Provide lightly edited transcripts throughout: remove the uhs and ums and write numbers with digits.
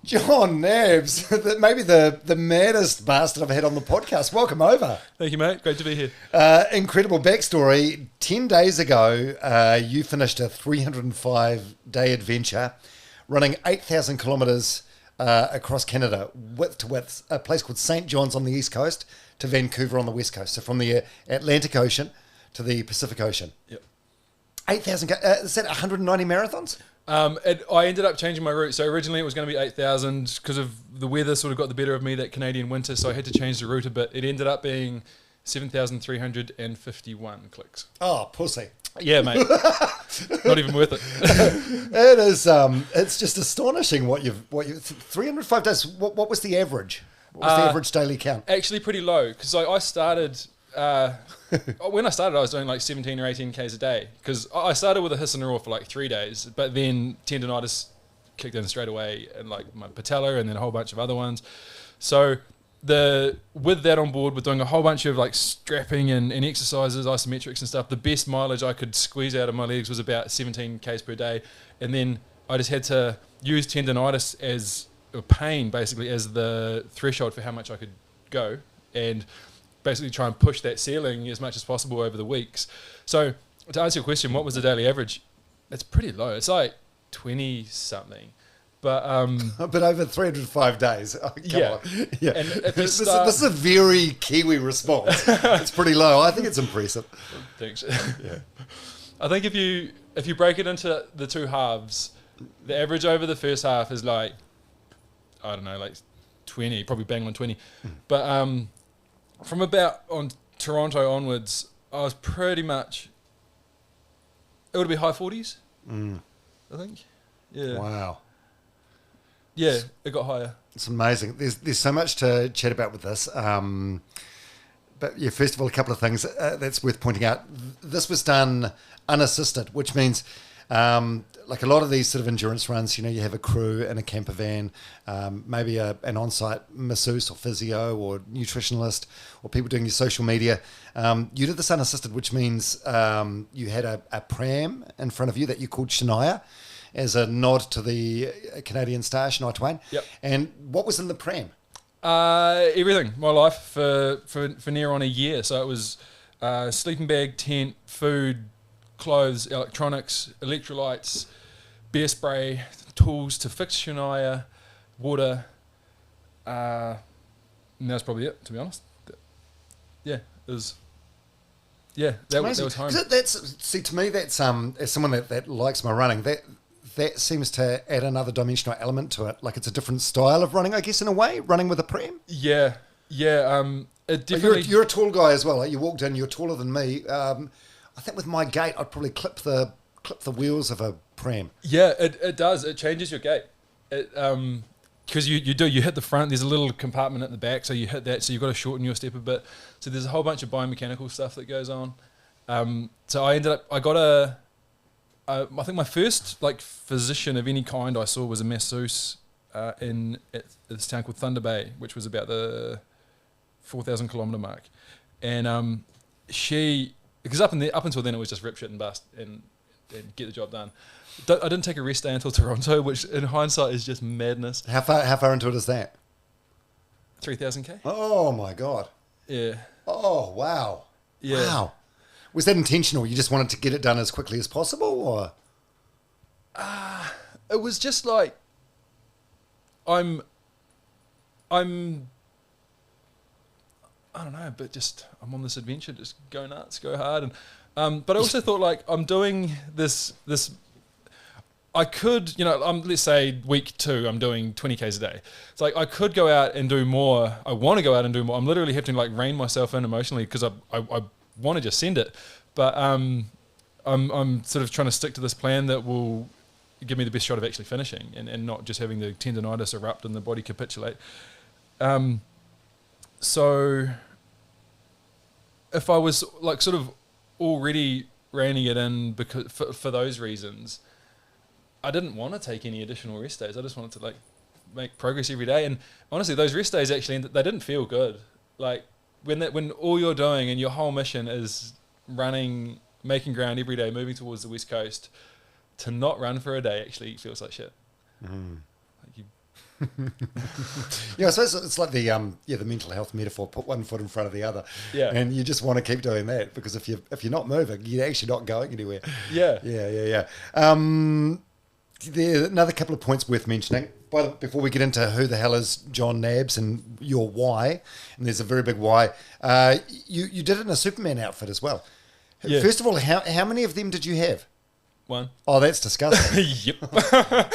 Jon Nabbs, maybe the maddest bastard I've had on the podcast. Welcome over. Thank you, mate. Great to be here. Incredible backstory. 10 days ago, you finished a 305-day adventure running 8,000 kilometres across Canada, width to width, a place called St. John's on the east coast to Vancouver on the west coast. So from the Atlantic Ocean to the Pacific Ocean. Yep. 8,000, is that 190 marathons? I ended up changing my route. So originally it was going to be 8,000 because of the weather sort of got the better of me that Canadian winter. So I had to change the route a bit. It ended up being 7,351 clicks. Oh, pussy. Yeah, mate. Not even worth it. It is. It's just astonishing what you've 305 days. What was the average? What was the average daily count? Actually, pretty low because I started. When I started, I was doing like 17 or 18 Ks a day because I started with a hiss and a roar for like 3 days, but then tendonitis kicked in straight away and like my patella and then a whole bunch of other ones. So with that on board, with doing a whole bunch of like strapping and exercises, isometrics and stuff, the best mileage I could squeeze out of my legs was about 17 Ks per day. And then I just had to use tendonitis as a pain basically as the threshold for how much I could go and basically try and push that ceiling as much as possible over the weeks. So to answer your question, what was the daily average? It's pretty low. It's like 20 something. But over 305 days. Oh, yeah. Yeah. And This is a very Kiwi response. It's pretty low. I think it's impressive. Thanks. Yeah. I think if you break it into the two halves, the average over the first half is like, I don't know, like 20, probably bang on 20. But from about on Toronto onwards, I was pretty much, it would be high 40s, I think. Yeah. Wow. Yeah, it got higher. It's amazing. There's so much to chat about with this. But yeah, first of all, a couple of things that's worth pointing out. This was done unassisted, which means like a lot of these sort of endurance runs, you have a crew in a camper van, maybe an on-site masseuse or physio or nutritionalist or people doing your social media. You did this unassisted, which means you had a pram in front of you that you called Shania as a nod to the Canadian star, Shania Twain. Yep. And what was in the pram? Everything. My life for near on a year. So it was sleeping bag, tent, food, clothes, electronics, electrolytes, beer spray, tools to fix Shania, water. And that's probably it, to be honest. Yeah, it was. Yeah, that was home. See, to me, that's as someone that likes my running, that seems to add another dimensional element to it. Like it's a different style of running, I guess, in a way, running with a pram. Yeah. It definitely. You're a tall guy as well. Like you walked in, you're taller than me. I think with my gait, I'd probably clip the wheels of a pram. Yeah, it does. It changes your gait. Because you hit the front. There's a little compartment at the back, so you hit that. So you've got to shorten your step a bit. So there's a whole bunch of biomechanical stuff that goes on. So I got I think my first like physician of any kind I saw was a masseuse at this town called Thunder Bay, which was about the 4,000 kilometre mark, and she, because up until then it was just rip shit and bust and get the job done. I didn't take a rest day until Toronto, which in hindsight is just madness. How far into it is that? 3,000 K. Oh my god. Yeah. Oh wow. Yeah. Wow. Was that intentional? You just wanted to get it done as quickly as possible, or? It was just like I'm I don't know, but just I'm on this adventure, just go nuts, go hard, and but I also thought like I'm doing this. I could, let's say week 2, I'm doing 20 Ks a day. It's like I could go out and do more. I want to go out and do more. I'm literally having to like rein myself in emotionally because I want to just send it, but I'm sort of trying to stick to this plan that will give me the best shot of actually finishing and not just having the tendonitis erupt and the body capitulate. So if I was like sort of already reining it in because for those reasons, I didn't want to take any additional rest days. I just wanted to like make progress every day. And honestly, those rest days actually, they didn't feel good. Like when all you're doing and your whole mission is running, making ground every day, moving towards the West Coast, to not run for a day actually feels like shit. Mm. Like Yeah, I suppose it's like the mental health metaphor. Put one foot in front of the other, Yeah. and you just want to keep doing that because if you're not moving, you're actually not going anywhere. Yeah. Yeah. There another couple of points worth mentioning. Before we get into who the hell is Jon Nabbs and your why, and there's a very big why. You did it in a Superman outfit as well. Yeah. First of all, how many of them did you have? One. Oh, that's disgusting. Yep.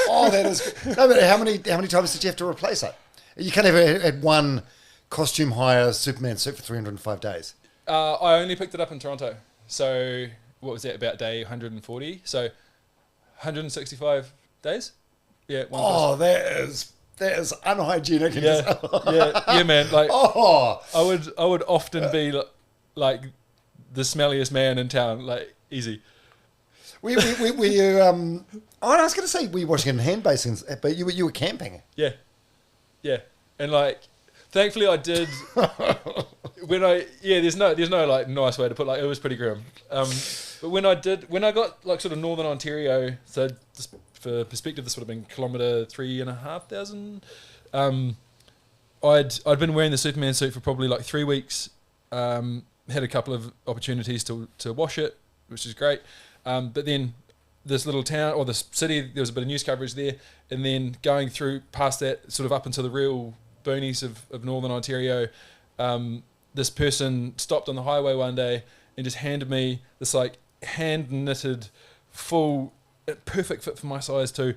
Oh, that is. No, but how many times did you have to replace it? You can't have had one costume hire Superman suit for 305 days. I only picked it up in Toronto. So what was that, about day 140? So 165 days? Yeah. Oh, that is unhygienic. Yeah, man. Like, oh, I would often be like the smelliest man in town. Like, easy. were you? Oh, I was going to say, were you washing in hand basins? But you were camping. Yeah, and like, thankfully I did. There's no like nice way to put, like, it was pretty grim. But when I got like sort of Northern Ontario, so just for perspective, this would have been 3,500 kilometres. I'd been wearing the Superman suit for probably like 3 weeks. Had a couple of opportunities to wash it, which is great. But then this little town or this city, there was a bit of news coverage there, and then going through past that, sort of up into the real boonies of Northern Ontario, this person stopped on the highway one day and just handed me this like hand knitted, full, perfect fit for my size too,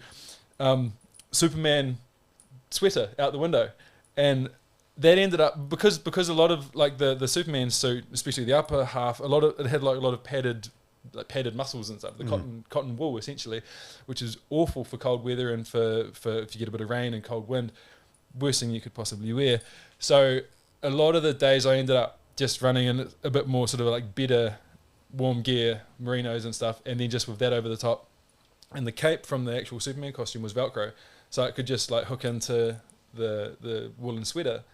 Superman sweater out the window, and that ended up because a lot of like the Superman suit, especially the upper half, it had like a lot of padded muscles and stuff, the cotton wool essentially, which is awful for cold weather and for if you get a bit of rain and cold wind, worst thing you could possibly wear. So a lot of the days I ended up just running in a bit more sort of like better warm gear, merinos and stuff, and then just with that over the top. And the cape from the actual Superman costume was Velcro, so it could just like hook into the woolen sweater.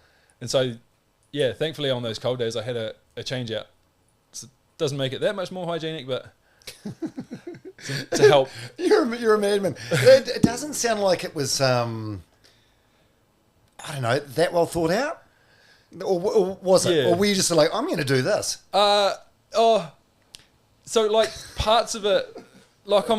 And so, yeah, thankfully on those cold days I had a change out. So it doesn't make it that much more hygienic, but to help. You're a madman. It doesn't sound like it was, I don't know, that well thought out? Or was it? Yeah. Or were you just like, I'm going to do this? So like parts of it, like You're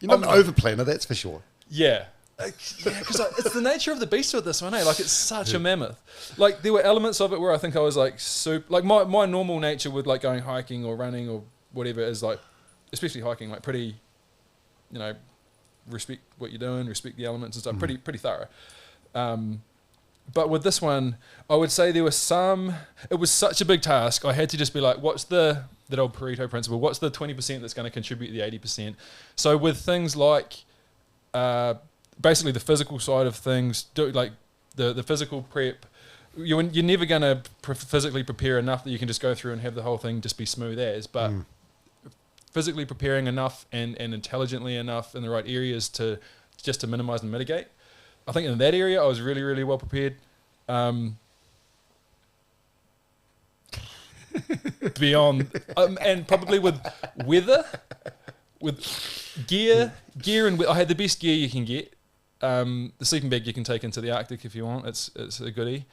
not an overplanner, that's for sure. Yeah. Because it's the nature of the beast with this one, eh? Like, it's such a mammoth. Like, there were elements of it where I think I was like super. Like, my normal nature with like going hiking or running or whatever is like, especially hiking, like pretty, respect what you're doing, respect the elements and stuff. Pretty thorough. But with this one, I would say there was some. It was such a big task. I had to just be like, what's that old Pareto principle? What's the 20% that's going to contribute the 80%? So with things like. Basically the physical side of things, like the physical prep, you're never going to physically prepare enough that you can just go through and have the whole thing just be smooth as, but physically preparing enough and intelligently enough in the right areas to minimize and mitigate. I think in that area I was really, really well prepared. Beyond, and probably with weather, with gear and I had the best gear you can get. The sleeping bag you can take into the Arctic if you want. It's a goodie.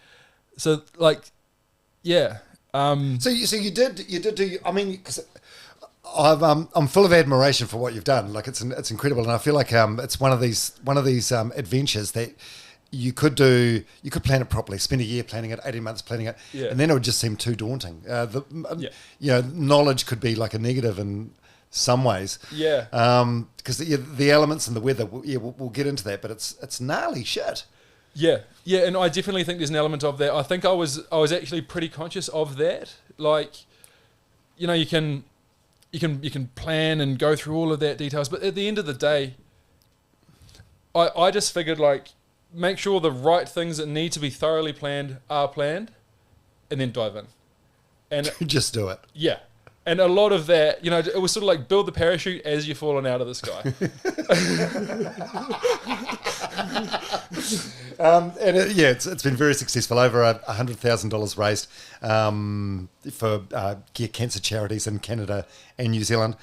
So like, yeah. So you did do. I mean, because I'm full of admiration for what you've done. Like it's incredible, and I feel like it's one of these adventures that you could do. You could plan it properly. Spend a year planning it, 18 months planning it, and then it would just seem too daunting. Knowledge could be like a negative and. Some ways, because the elements and the weather, we'll get into that, but it's gnarly shit. Yeah, and I definitely think there's an element of that. I think I was actually pretty conscious of that. Like, you can plan and go through all of that details, but at the end of the day, I just figured like make sure the right things that need to be thoroughly planned are planned, and then dive in, and just do it. Yeah. And a lot of that, it was sort of like build the parachute as you're falling out of the sky. It's been very successful. Over $100,000 raised for cancer charities in Canada and New Zealand.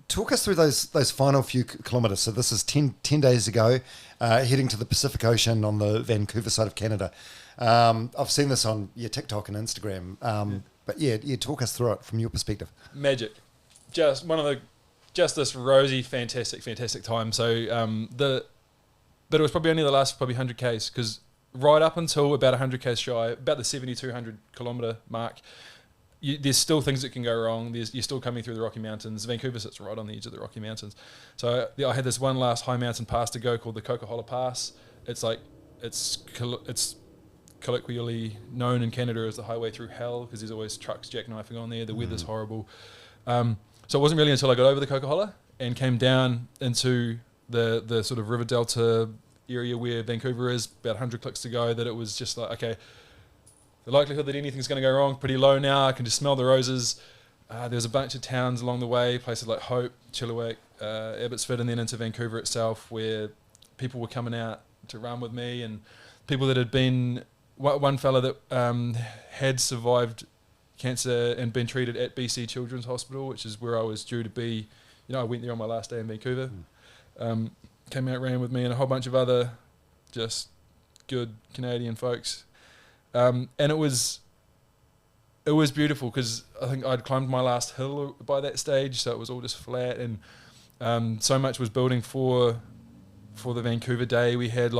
talk us through those final few kilometres. So this is 10 days ago, heading to the Pacific Ocean on the Vancouver side of Canada. I've seen this on your TikTok and Instagram. But yeah, talk us through it from your perspective. Magic. Just this rosy, fantastic time. So but it was probably only the last 100 Ks, because right up until about 100 Ks shy, about the 7,200 kilometre mark, there's still things that can go wrong. You're still coming through the Rocky Mountains. Vancouver sits right on the edge of the Rocky Mountains. So I had this one last high mountain pass to go called the Coca-Cola Pass. It's colloquially known in Canada as the highway through hell, because there's always trucks jackknifing on there. The weather's horrible. So it wasn't really until I got over the Coca-Cola and came down into the sort of river delta area where Vancouver is, about 100 clicks to go, that it was just like, okay, the likelihood that anything's going to go wrong pretty low now. I can just smell the roses. There's a bunch of towns along the way, places like Hope, Chilliwack, Abbotsford, and then into Vancouver itself, where people were coming out to run with me, and people that had been, one fella that had survived cancer and been treated at BC Children's Hospital, which is where I was due to be. I went there on my last day in Vancouver. Came out, ran with me, and a whole bunch of other just good Canadian folks. And it was beautiful, because I think I'd climbed my last hill by that stage, so it was all just flat, and so much was building for the Vancouver day. We had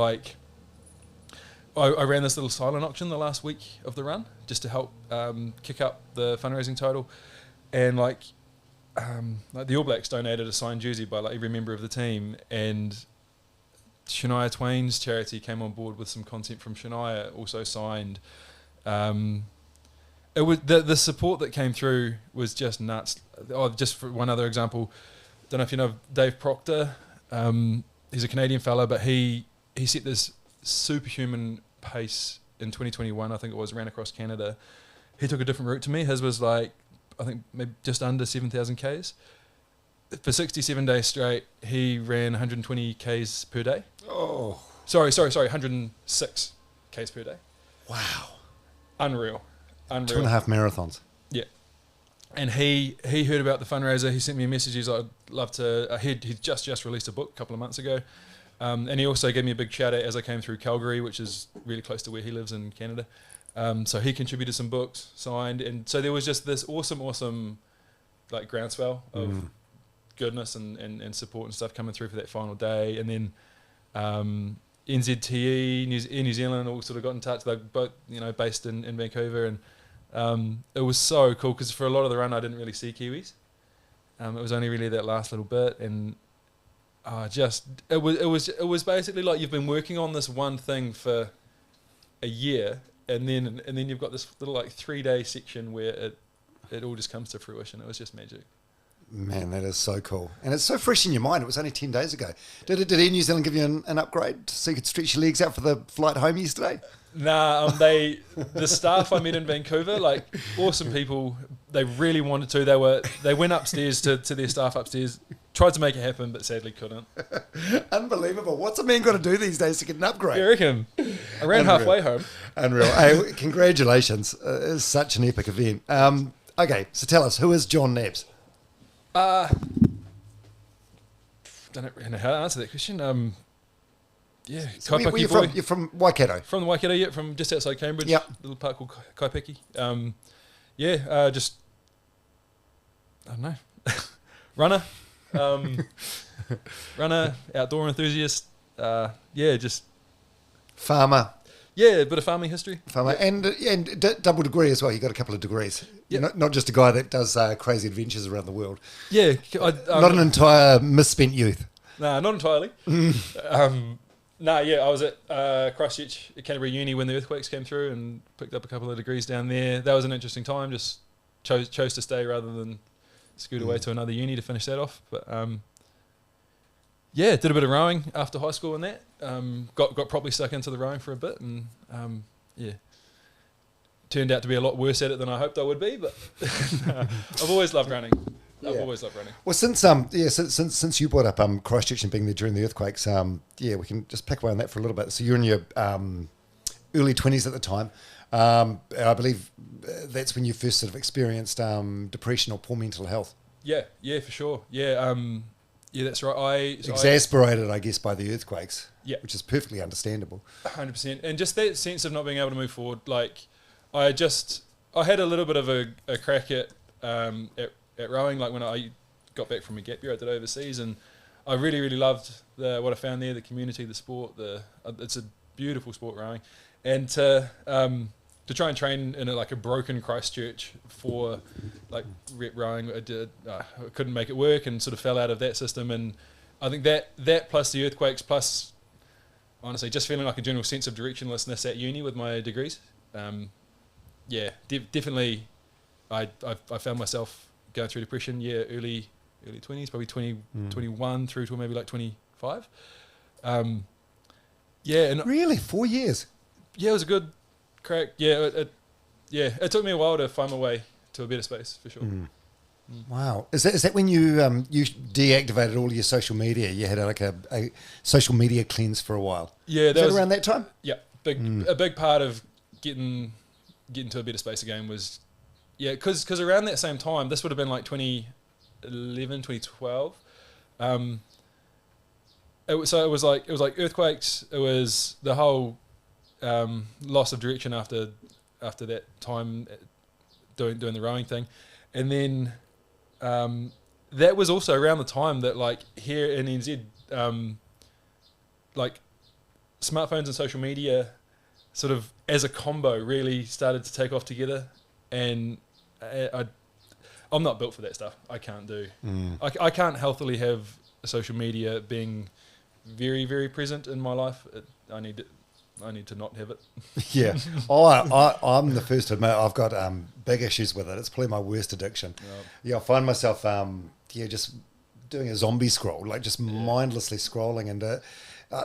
I ran this little silent auction the last week of the run, just to help kick up the fundraising total, and the All Blacks donated a signed jersey by every member of the team, and Shania Twain's charity came on board with some content from Shania, also signed. It was the support that came through was just nuts. Just for one other example, don't know if you know Dave Proctor. He's a Canadian fella, but he set this superhuman pace in 2021. I think it was, ran across Canada. He took a different route to me. His was I think maybe just under 7,000 Ks. For 67 days straight, he ran 120 Ks per day. Oh. Sorry, 106 Ks per day. Wow. Unreal. 2.5 marathons. Yeah. And he heard about the fundraiser. He sent me a message. He's like, I'd love to... He'd just released a book a couple of months ago. And he also gave me a big shout out as I came through Calgary, which is really close to where he lives in Canada. So he contributed some books, signed, and so there was just this awesome groundswell of goodness and support and stuff coming through for that final day. And then NZTE, New Zealand, all sort of got in touch. They're both based in Vancouver, and it was so cool, because for a lot of the run I didn't really see Kiwis. It was only really that last little bit, and it was basically like you've been working on this one thing for a year, and then you've got this little 3-day section where it all just comes to fruition. It was just magic. Man, that is so cool. And it's so fresh in your mind. It was only 10 days ago. Did Air New Zealand give you an upgrade so you could stretch your legs out for the flight home yesterday? Nah, the staff I met in Vancouver, awesome people. They really wanted to. They went upstairs to their staff upstairs, tried to make it happen, but sadly couldn't. Unbelievable. What's a man got to do these days to get an upgrade? You reckon? I ran halfway home. Unreal. Hey, congratulations. It's such an epic event. Okay, so tell us, who is Jon Nabbs? Don't really know how to answer that question. Yeah, so where you from? You're from Waikato? From the Waikato, yeah, from just outside Cambridge. Yep. A little park called Kaipeki. Just, I don't know, runner, outdoor enthusiast. Just farmer. Yeah, a bit of farming history. Farmer, yeah. and double degree as well. You got a couple of degrees. Yep. You're not just a guy that does crazy adventures around the world. Yeah, not an entire misspent youth. Nah, not entirely. I was at Christchurch at Canterbury Uni when the earthquakes came through, and picked up a couple of degrees down there. That was an interesting time. Just chose to stay rather than scoot away to another uni to finish that off. But did a bit of rowing after high school and that. Got properly stuck into the rowing for a bit, and turned out to be a lot worse at it than I hoped I would be. But I've always loved running. I've always loved running. Well, since you brought up Christchurch and being there during the earthquakes, we can just pick away on that for a little bit. So you're in your early 20s at the time. I believe that's when you first sort of experienced depression or poor mental health. Yeah, for sure. Yeah, yeah, that's right. Exasperated, I guess, by the earthquakes. Yeah. Which is perfectly understandable. 100%. And just that sense of not being able to move forward. Like, I had a little bit of a crack at rowing, like when I got back from a gap year I did overseas, and I really, really loved what I found there, the community, the sport. It's a beautiful sport, rowing. And to try and train in a broken Christchurch for like rep rowing, I couldn't make it work and sort of fell out of that system. And I think that plus the earthquakes, plus honestly just feeling like a general sense of directionlessness at uni with my degrees, definitely I found myself going through depression, early 20s, probably 21 through to maybe like 25. And Really? 4 years? Yeah, it was a good crack. Yeah, it took me a while to find my way to a better space, for sure. Wow. Is that when you deactivated all your social media? You had a social media cleanse for a while. Yeah, was that around that time? Yeah, a big part of getting to a better space again was, because around that same time, this would have been like 2011, 2012. It was like earthquakes. It was the whole loss of direction after that time doing the rowing thing, and then that was also around the time that like here in NZ, like smartphones and social media sort of as a combo really started to take off together, and I'm not built for that stuff. I can't do. I can't healthily have social media being very, very present in my life. I need to not have it. Yeah. I'm the first to admit I've got big issues with it. It's probably my worst addiction. Yep. Yeah, I find myself just doing a zombie scroll, like just mindlessly scrolling, and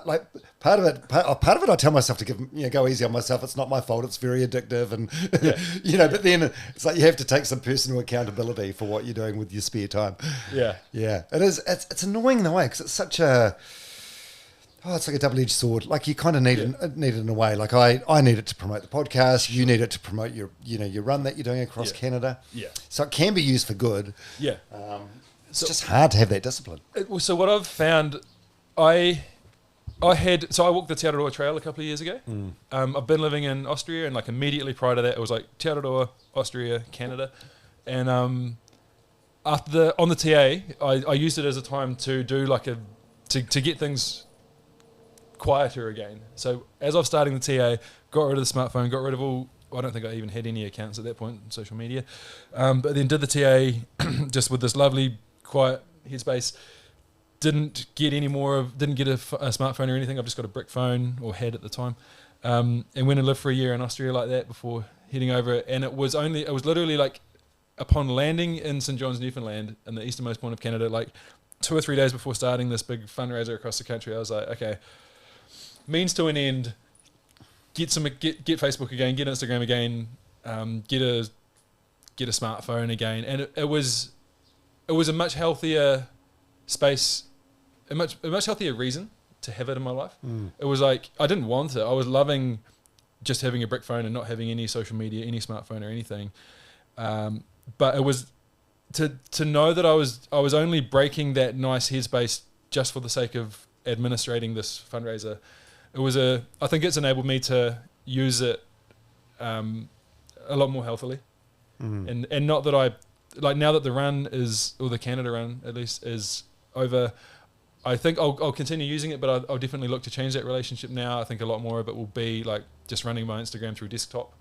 like part of it I tell myself to go easy on myself. It's not my fault. It's very addictive, and but then it's like you have to take some personal accountability for what you're doing with your spare time. Yeah. It is. It's annoying in a way because it's such a it's like a double-edged sword. Like you kind of need it in a way. Like I need it to promote the podcast. You need it to promote your run that you're doing across Canada. Yeah. So it can be used for good. Yeah. It's just hard to have that discipline. So what I've found, I walked the Te Araroa Trail a couple of years ago. I've been living in Austria, and like immediately prior to that, it was like Te Araroa, Austria, Canada, and on the TA, I used it as a time to do like to get things quieter again. So as I was starting the TA, got rid of the smartphone, got rid of all. I don't think I even had any accounts at that point on social media, but then did the TA just with this lovely quiet headspace. Didn't get a smartphone or anything. I've just got a brick phone, or had at the time, and went and lived for a year in Austria like that before heading over. And it was literally like upon landing in St. John's, Newfoundland, in the easternmost point of Canada, like 2 or 3 days before starting this big fundraiser across the country. I was like, okay, means to an end. Get Facebook again, get Instagram again, get a smartphone again, and it was a much healthier space. A much healthier reason to have it in my life. It was like I didn't want it. I was loving just having a brick phone and not having any social media, any smartphone or anything. But it was to know that I was only breaking that nice headspace just for the sake of administrating this fundraiser. I think it's enabled me to use it a lot more healthily, and not that I like now that the run or the Canada run at least is over. I think I'll continue using it, but I'll definitely look to change that relationship now. I think a lot more of it will be like just running my Instagram through desktop.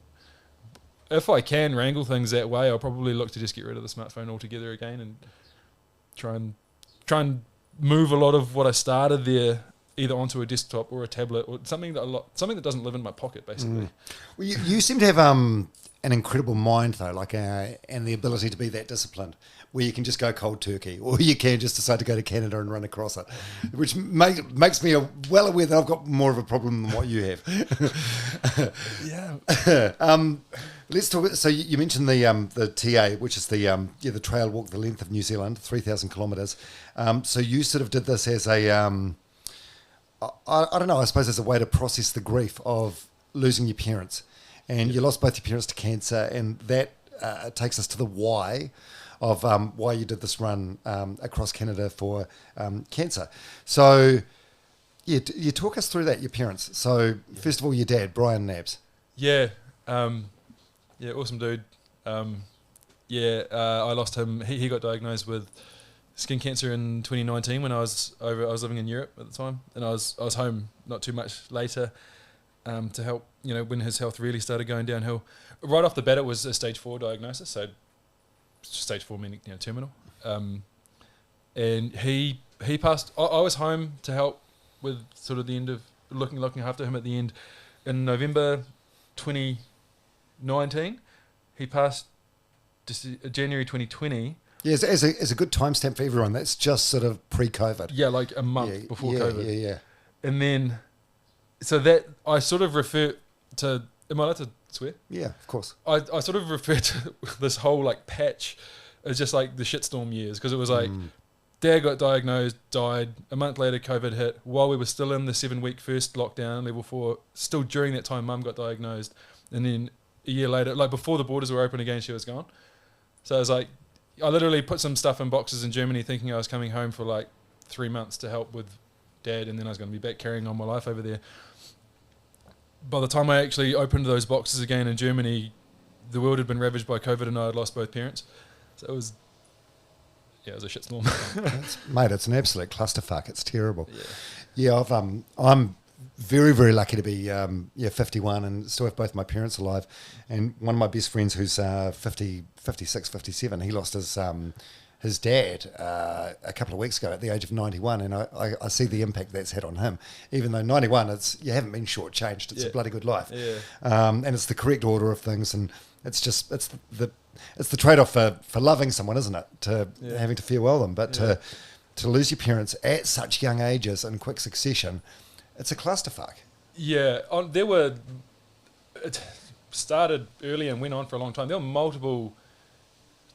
If I can wrangle things that way, I'll probably look to just get rid of the smartphone altogether again and try and move a lot of what I started there either onto a desktop or a tablet or something that doesn't live in my pocket, basically. Well, you seem to have an incredible mind though, like and the ability to be that disciplined, where you can just go cold turkey, or you can just decide to go to Canada and run across it, which makes me well aware that I've got more of a problem than what you have. Let's talk. So you mentioned the TA, which is the trail walk the length of New Zealand, 3,000 kilometres. So you sort of did this as a I don't know. I suppose as a way to process the grief of losing your parents, and you lost both your parents to cancer, and that takes us to the why of why you did this run across Canada for cancer. So, yeah, you talk us through that, your parents. So, first of all, your dad, Brian Nabbs. Yeah, awesome dude. I lost him. He got diagnosed with skin cancer in 2019 when I was living in Europe at the time, and I was home not too much later to help. When his health really started going downhill. Right off the bat, it was a stage 4 diagnosis. So stage 4 meaning terminal. And he passed. I was home to help with sort of the end of looking after him at the end. In November 2019, he passed January 2020. Yeah, as a good timestamp for everyone, that's just sort of pre-COVID. Yeah, like a month before COVID. Yeah. And then, so that I sort of refer to. Am I allowed to swear? Yeah, of course. I sort of refer to this whole like patch as just like the shitstorm years, because it was like Dad got diagnosed, died. A month later, COVID hit. While we were still in the 7-week first lockdown, level 4, still during that time, Mum got diagnosed, and then a year later, like before the borders were open again, she was gone. So I was like, I literally put some stuff in boxes in Germany, thinking I was coming home for like 3 months to help with Dad, and then I was going to be back carrying on my life over there. By the time I actually opened those boxes again in Germany, the world had been ravaged by COVID, and I had lost both parents. So it was a shitstorm. Mate, it's an absolute clusterfuck. It's terrible. Yeah, I'm very, very lucky to be 51 and still have both my parents alive. And one of my best friends who's 56, 57, he lost his dad a couple of weeks ago at the age of 91, and I see the impact that's had on him. Even though 91, you haven't been shortchanged. It's a bloody good life. Yeah. And it's the correct order of things, and it's the trade-off for loving someone, isn't it? To having to farewell them, but to lose your parents at such young ages in quick succession, it's a clusterfuck. Yeah, it started early and went on for a long time. There were multiple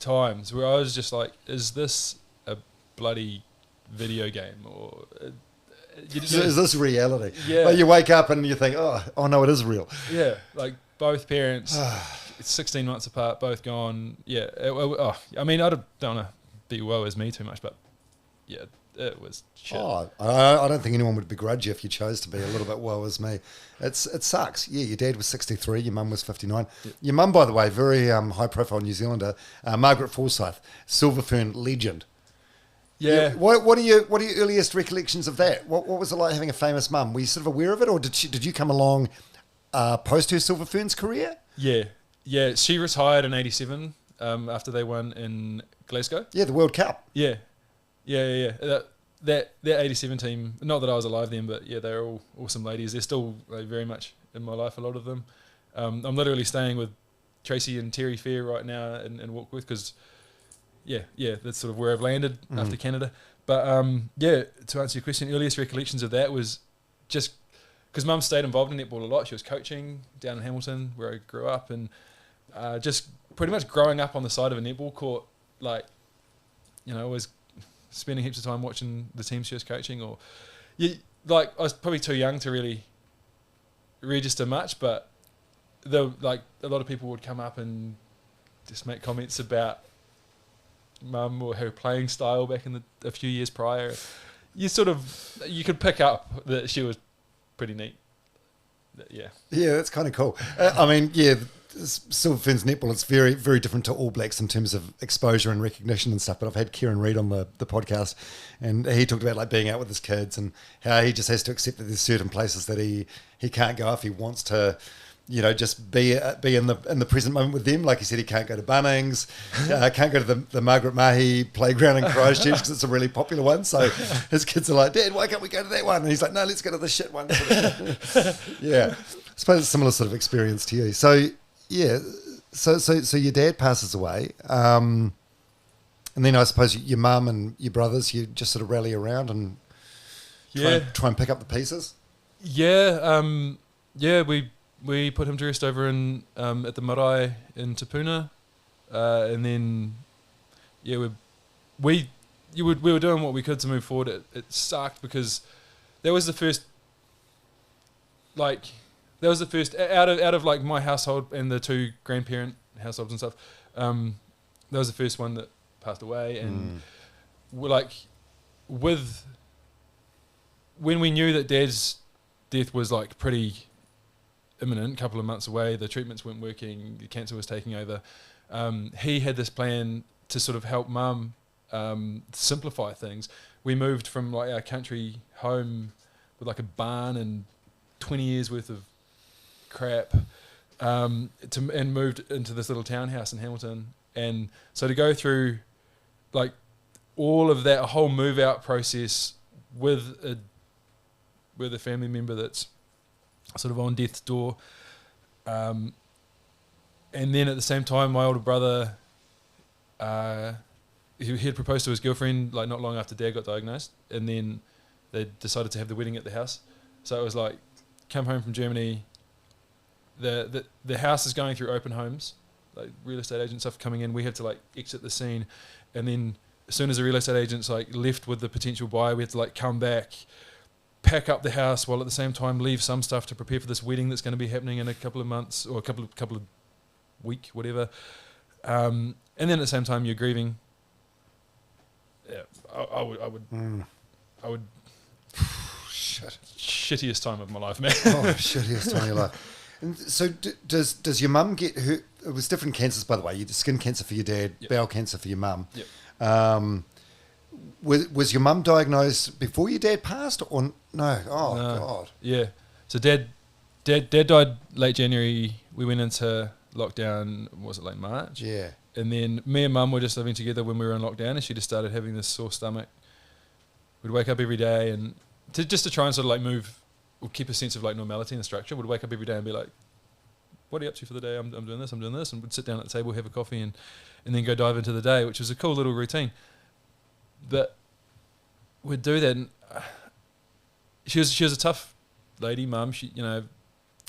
times where I was just like, is this a bloody video game, or is this reality? Yeah. Like you wake up and you think, oh no, it is real. Yeah, like both parents, 16 months apart, both gone. Yeah, I mean, I don't want to be woe as me too much, but yeah, it was shit. I don't think anyone would begrudge you if you chose to be a little bit woe as me. It sucks. Yeah, your dad was 63, your mum was 59. Yep. Your mum, by the way, very high-profile New Zealander, Margaret Forsyth, silver fern legend. Yeah. What are your earliest recollections of that? What was it like having a famous mum? Were you sort of aware of it, or did you come along post her silver ferns career? Yeah. She retired in '87 after they won in Glasgow. Yeah, the World Cup. Yeah. That '87 team. Not that I was alive then, but yeah, they're all awesome ladies. They're still very much in my life. A lot of them. I'm literally staying with Tracy and Terry Fair right now in Warkworth because. Yeah, that's sort of where I've landed after Canada. But to answer your question, earliest recollections of that was just because Mum stayed involved in netball a lot. She was coaching down in Hamilton where I grew up, and just pretty much growing up on the side of a netball court, like, always spending heaps of time watching the team she was coaching. Or, I was probably too young to really register much, but a lot of people would come up and just make comments about Mum or her playing style back in a few years prior. You could pick up that she was pretty neat. Yeah, that's kind of cool. I mean, Silver Ferns netball, it's very, very different to All Blacks in terms of exposure and recognition and stuff. But I've had Kieran Reid on the podcast, and he talked about like being out with his kids and how he just has to accept that there's certain places that he can't go if he wants to. Just be in the present moment with them. Like he said, he can't go to Bunnings, can't go to the Margaret Mahy playground in Christchurch because it's a really popular one. So his kids are like, Dad, why can't we go to that one? And he's like, no, let's go to the shit one. Yeah, I suppose it's a similar sort of experience to you. So yeah, so your dad passes away, and then I suppose your mum and your brothers, you just sort of rally around and try and pick up the pieces. We put him to rest over in at the marae in Tapuna, and then we were doing what we could to move forward. It sucked because that was the first out of my household and the two grandparent households and stuff. That was the first one that passed away, and we're like, with when we knew that Dad's death was like pretty imminent, couple of months away, the treatments weren't working, the cancer was taking over. He had this plan to sort of help Mum simplify things. We moved from like our country home with like a barn and 20 years worth of crap, and moved into this little townhouse in Hamilton. And so to go through like all of that whole move out process with a family member that's sort of on death's door, and then at the same time my older brother, he had proposed to his girlfriend like not long after Dad got diagnosed, and then they decided to have the wedding at the house. So it was like, come home from Germany, the house is going through open homes, like real estate agent stuff coming in, we had to like exit the scene, and then as soon as the real estate agents like left with the potential buyer, we had to like come back, pack up the house, while at the same time leave some stuff to prepare for this wedding that's going to be happening in a couple of months or a couple of week, whatever. And then at the same time you're grieving. Yeah, I would. Shit. Shittiest time of my life, man. Oh, shittiest time of your life. And so does your mum get her? It was different cancers, by the way. You had skin cancer for your dad, bowel cancer for your mum. Yep. Was your mum diagnosed before your dad passed, or no? Oh No. God. Yeah. So dad died late January. We went into lockdown. Was it like March? Yeah. And then me and Mum were just living together when we were in lockdown, and she just started having this sore stomach. We'd wake up every day, and just to try and sort of like move or keep a sense of like normality and structure, we'd wake up every day and be like, "What are you up to for the day?" I'm doing this, and we'd sit down at the table, have a coffee, and then go dive into the day, which was a cool little routine. But we'd do that, and she was a tough lady, Mum. She, you know.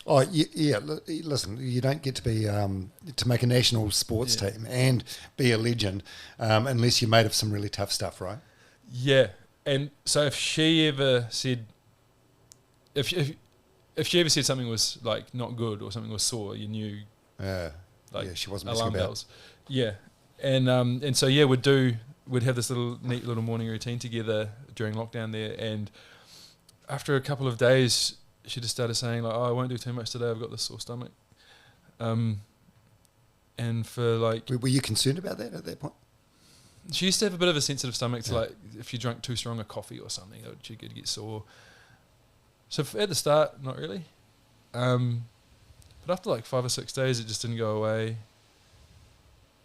Oh yeah. Listen, you don't get to be to make a national sports team and be a legend unless you're made of some really tough stuff, right? Yeah, and so if she ever said, if she ever said something was like not good or something was sore, you knew. She wasn't messing alarm about. bells. Yeah, and so yeah, we'd have this neat little morning routine together during lockdown there, and after a couple of days, she just started saying like, "Oh, I won't do too much today. I've got this sore stomach." And for like, Were you concerned about that at that point? she used to have a bit of a sensitive stomach to like if you drank too strong a coffee or something, she could get sore. So at the start, not really. But after like 5 or 6 days, it just didn't go away.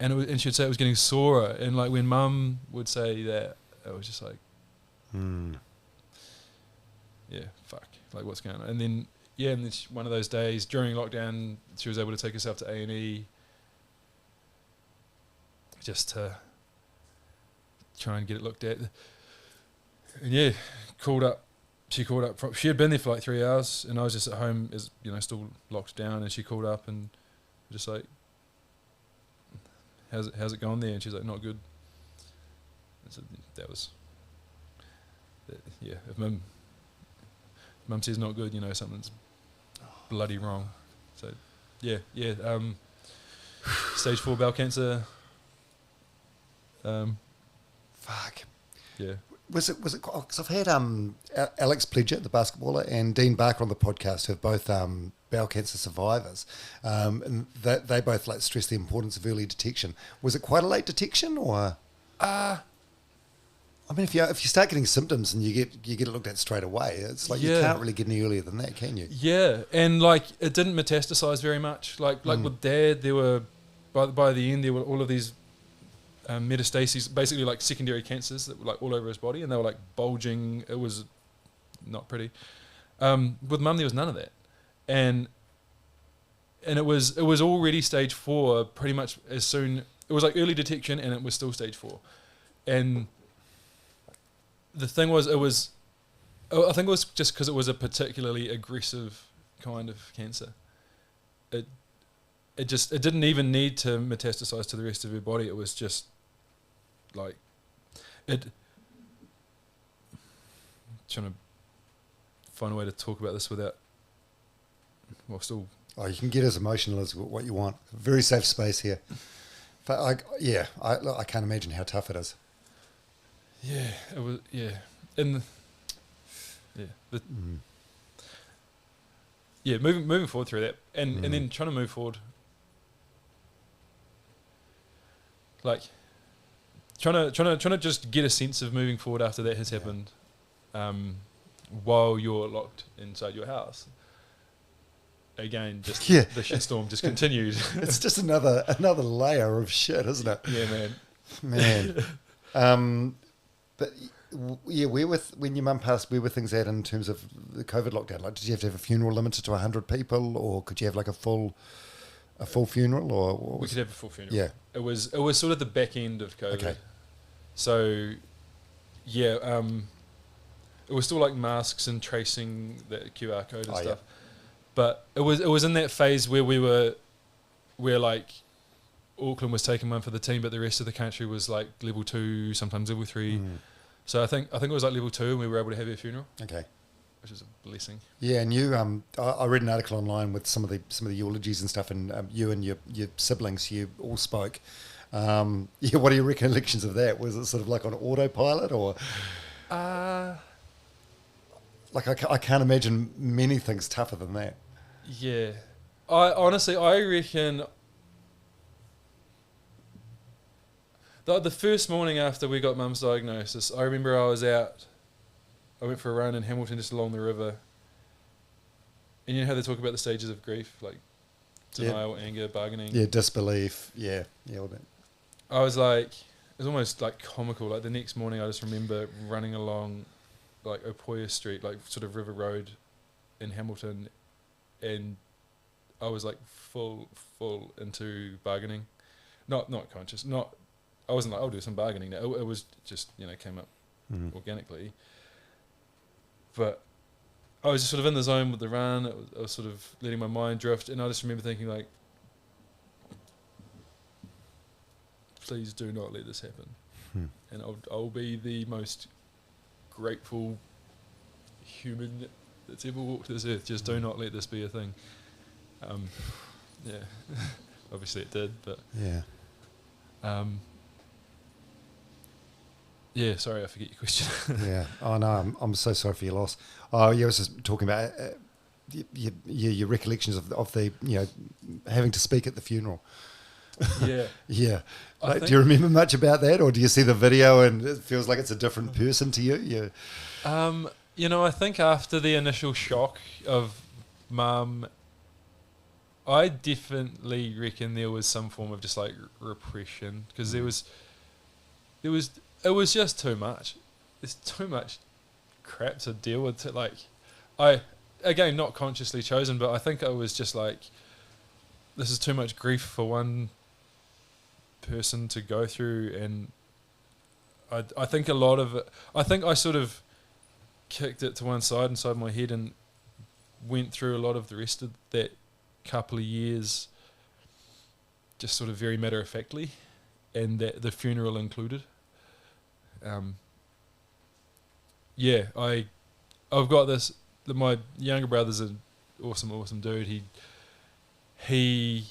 And she'd say it was getting sorer. And like when Mum would say that, it was just like, yeah, fuck. Like what's going on? And then, one of those days during lockdown, she was able to take herself to A&E just to try and get it looked at. And yeah, she called up. She had been there for like 3 hours, and I was just at home, still locked down. And she called up and just like, "How's it going there?" And she's like, "Not good." And so that was, yeah. If Mum says not good, something's bloody wrong. So yeah. Stage 4 bowel cancer. Fuck. Yeah. Was it? Because I've had Alex Pledger, the basketballer, and Dean Barker on the podcast, who are both bowel cancer survivors, and they both like stress the importance of early detection. Was it quite a late detection, or? I mean, if you start getting symptoms and you get it looked at straight away, it's like you can't really get any earlier than that, can you? Yeah, and like it didn't metastasize very much. Like with Dad, there were by the end there were all of these metastases, basically like secondary cancers that were like all over his body, and they were like bulging. It was not pretty. With Mum, there was none of that, and it was already stage 4 pretty much as soon. It was like early detection, and it was still stage 4, and the thing was, I think it was just because it was a particularly aggressive kind of cancer. It didn't even need to metastasize to the rest of your body. It was just like trying to find a way to talk about this without still. Oh, you can get as emotional as what you want. Very safe space here. But look, I can't imagine how tough it is. Yeah, it was. Yeah, and moving forward through that, and then trying to move forward, like trying to just get a sense of moving forward after that has happened, while you're locked inside your house. Again, just the shitstorm just continued. It's just another layer of shit, isn't it? Yeah, man. But yeah, when your mum passed, where were things at in terms of the COVID lockdown? Like, did you have to have a funeral limited to 100 people, or could you have like a full funeral, or what we could have a full funeral? Yeah, it was sort of the back end of COVID. Okay. So, yeah, it was still like masks and tracing the QR code and stuff. Yeah. But it was in that phase where where like Auckland was taking one for the team, but the rest of the country was like level 2, sometimes level 3. So I think it was like level 2, and we were able to have a funeral. Okay, which is a blessing. Yeah, and you, I read an article online with some of the eulogies and stuff, and you and your siblings, you all spoke. What are your recollections of that? Was it sort of like on autopilot, or? Like I can't imagine many things tougher than that. Yeah, I reckon the first morning after we got Mum's diagnosis, I remember I was out. I went for a run in Hamilton, just along the river. And you know how they talk about the stages of grief, like denial, anger, bargaining. Yeah, disbelief. Yeah, all that. I was like, it was almost like comical. Like the next morning, I just remember running along like Opoya Street, like sort of River Road in Hamilton, and I was like full into bargaining. Not conscious, I wasn't like, I'll do some bargaining now. It was just, came up organically. But I was just sort of in the zone with the run. I was sort of letting my mind drift, and I just remember thinking like, please do not let this happen. And I'll be the most grateful human that's ever walked this earth. Just do not let this be a thing. Obviously it did, but sorry, I forget your question. Oh no, I'm so sorry for your loss. Oh yeah, I was just talking about your recollections of the having to speak at the funeral. Yeah. Like, do you remember much about that, or do you see the video and it feels like it's a different person to you? I think after the initial shock of Mum, I definitely reckon there was some form of just like repression, because it was just too much. There's too much crap to deal with. Like, I, again, not consciously chosen, but I think I was just like, this is too much grief for one person to go through, and I think a lot of it, I think I sort of kicked it to one side inside my head and went through a lot of the rest of that couple of years just sort of very matter-of-factly, and that the funeral included. I've got this. My younger brother's an awesome dude. He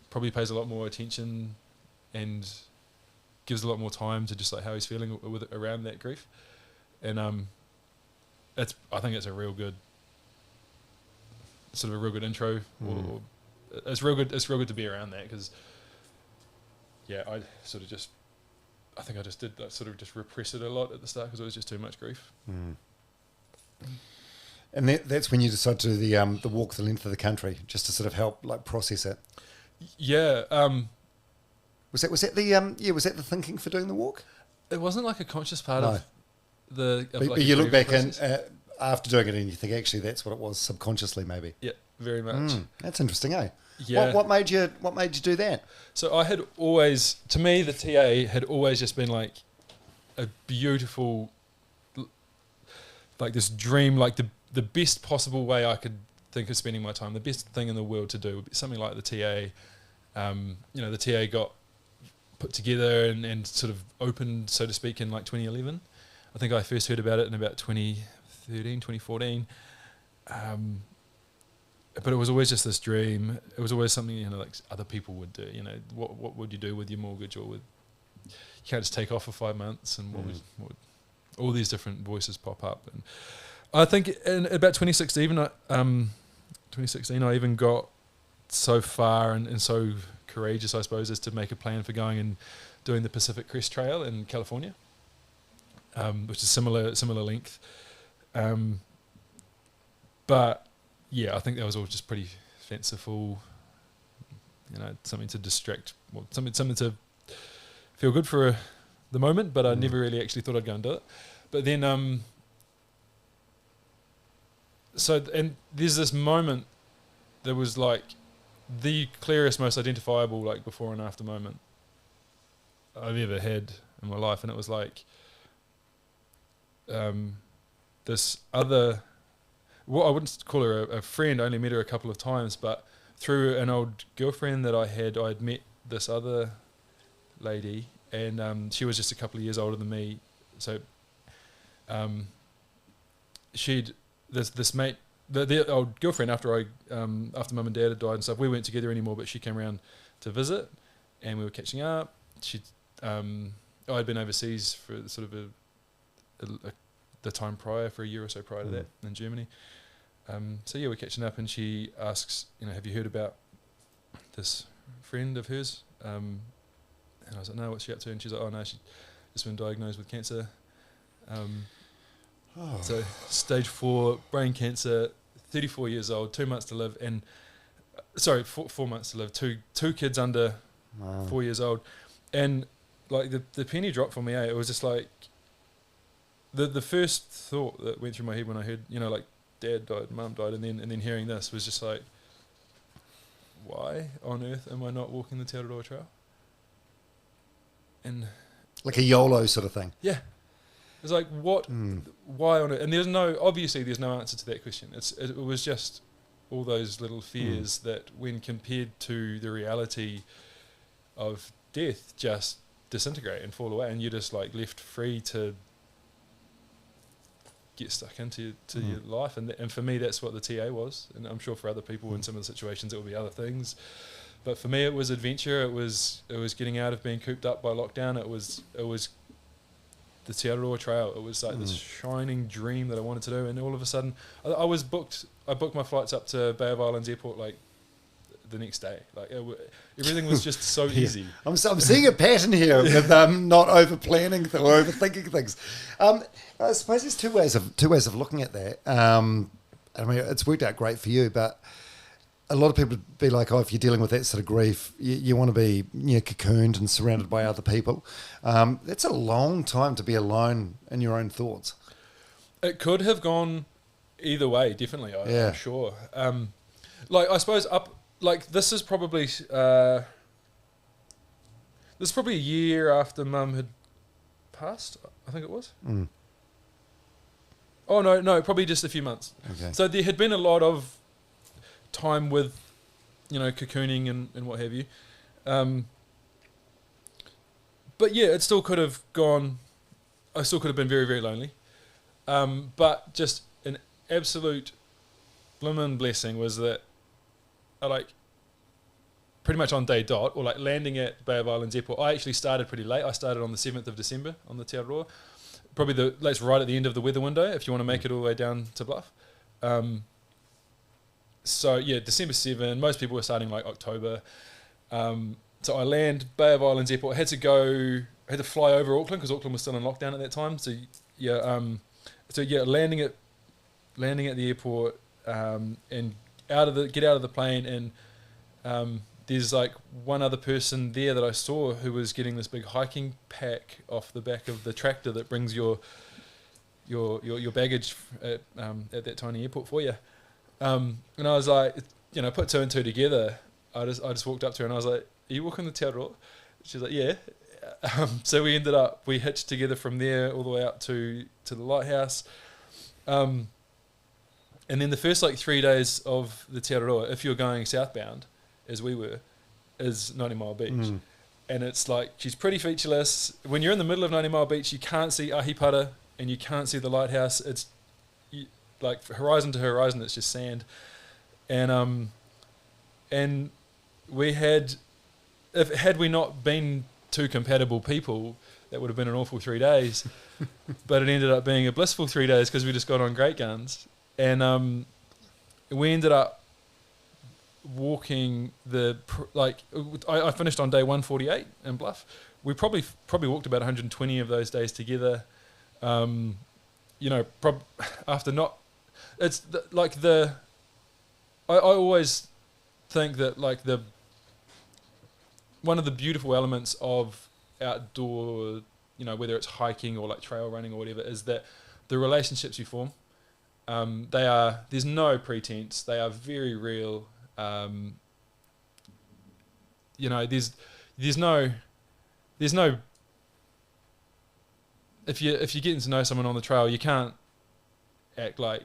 probably pays a lot more attention and gives a lot more time to just like how he's feeling around that grief, and I think it's a real good intro. Or it's real good. It's real good to be around that, because I think I just did sort of just repress it a lot at the start, because it was just too much grief. And that's when you decided to do the walk the length of the country, just to sort of help like process it. Yeah. Was that the thinking for doing the walk? It wasn't like a conscious part of the. But you look back and after doing it, and you think actually that's what it was subconsciously, maybe. Yeah, very much. That's interesting, eh? Yeah. What made you do that? So I had always, to me, the TA had always just been like a beautiful, like this dream, like the best possible way I could think of spending my time, the best thing in the world to do would be something like the TA. The TA got put together and sort of opened, so to speak, in like 2011. I think I first heard about it in about 2013, 2014. but it was always just this dream. It was always something, like other people would do. What would you do with your mortgage, or with, you can't just take off for 5 months, and what would all these different voices pop up. And I think in about 2016, I even got so far and so courageous, I suppose, as to make a plan for going and doing the Pacific Crest Trail in California, which is similar length. But yeah, I think that was all just pretty fanciful, something to distract, something to feel good for the moment, but I never really actually thought I'd go and do it. But then, and there's this moment that was like the clearest, most identifiable, like before and after moment I've ever had in my life, and it was like this other, well, I wouldn't call her a friend, I only met her a couple of times, but through an old girlfriend that I'd met this other lady, and she was just a couple of years older than me, so she'd this mate, the old girlfriend, after mum and dad had died and stuff, we weren't together anymore, but she came around to visit, and we were catching up. I'd been overseas for sort of the time prior, for a year or so prior to that, in Germany. So yeah, we're catching up, and she asks, have you heard about this friend of hers? And I was like, no, what's she up to? And she's like, oh no, she's just been diagnosed with cancer. So stage 4 brain cancer, 34 years old, 2 months to live, and 4 months to live, two kids under 4 years old, and like the penny dropped for me. It was just like the first thought that went through my head when I heard, like dad died, mum died, and then hearing this was just like, why on earth am I not walking the Te Araroa Trail? And like a YOLO sort of thing. Yeah. It's like, what, why on it? And there's no answer to that question. It was just all those little fears that, when compared to the reality of death, just disintegrate and fall away, and you're just like left free to get stuck into your life. And for me, that's what the TA was. And I'm sure for other people in some of the situations, it will be other things. But for me, it was adventure. It was getting out of being cooped up by lockdown. It was the Te Araroa Trail. It was like this shining dream that I wanted to do, and all of a sudden I booked my flights up to Bay of Islands Airport like the next day. Like everything was just so easy. I'm seeing a pattern here with not over planning or overthinking things. I suppose there's two ways of looking at that. I mean, it's worked out great for you, but a lot of people would be like, oh, if you're dealing with that sort of grief, you want to be cocooned and surrounded by other people. That's a long time to be alone in your own thoughts. It could have gone either way, definitely, I'm sure. I suppose this is probably a year after Mum had passed, I think it was. Oh, no, probably just a few months. Okay. So there had been a lot of time with, cocooning and what have you. But yeah, it still could have gone, I still could have been very, very lonely. But just an absolute bloomin' blessing was that I pretty much on day dot, or landing at Bay of Islands Airport, I actually started pretty late. I started on the 7th of December on the Te Araroa. Probably that's right at the end of the weather window if you want to make it all the way down to Bluff. So yeah, December 7, most people were starting October. So I land Bay of Islands Airport. I had to fly over Auckland because Auckland was still in lockdown at that time. So yeah, landing at the airport, and get out of the plane, and there's one other person there that I saw who was getting this big hiking pack off the back of the tractor that brings your baggage at that tiny airport for you. And I was like, put two and two together. I just walked up to her and I was like, are you walking the Te Araroa? She's like, yeah. So we hitched together from there all the way up to the lighthouse. And then the first 3 days of the Te Araroa, if you're going southbound, as we were, is 90 Mile Beach. And it's she's pretty featureless. When you're in the middle of 90 Mile Beach, you can't see Ahipara and you can't see the lighthouse. It's horizon to horizon, it's just sand. and we had we not been two compatible people, that would have been an awful 3 days. But it ended up being a blissful 3 days because we just got on great guns, and we ended up walking I finished on day 148 in Bluff. We probably walked about 120 of those days together. After not, it's I always think that one of the beautiful elements of outdoor, whether it's hiking or like trail running or whatever, is that the relationships you form, there's no pretense. They are very real. There's no if you're getting to know someone on the trail, you can't act like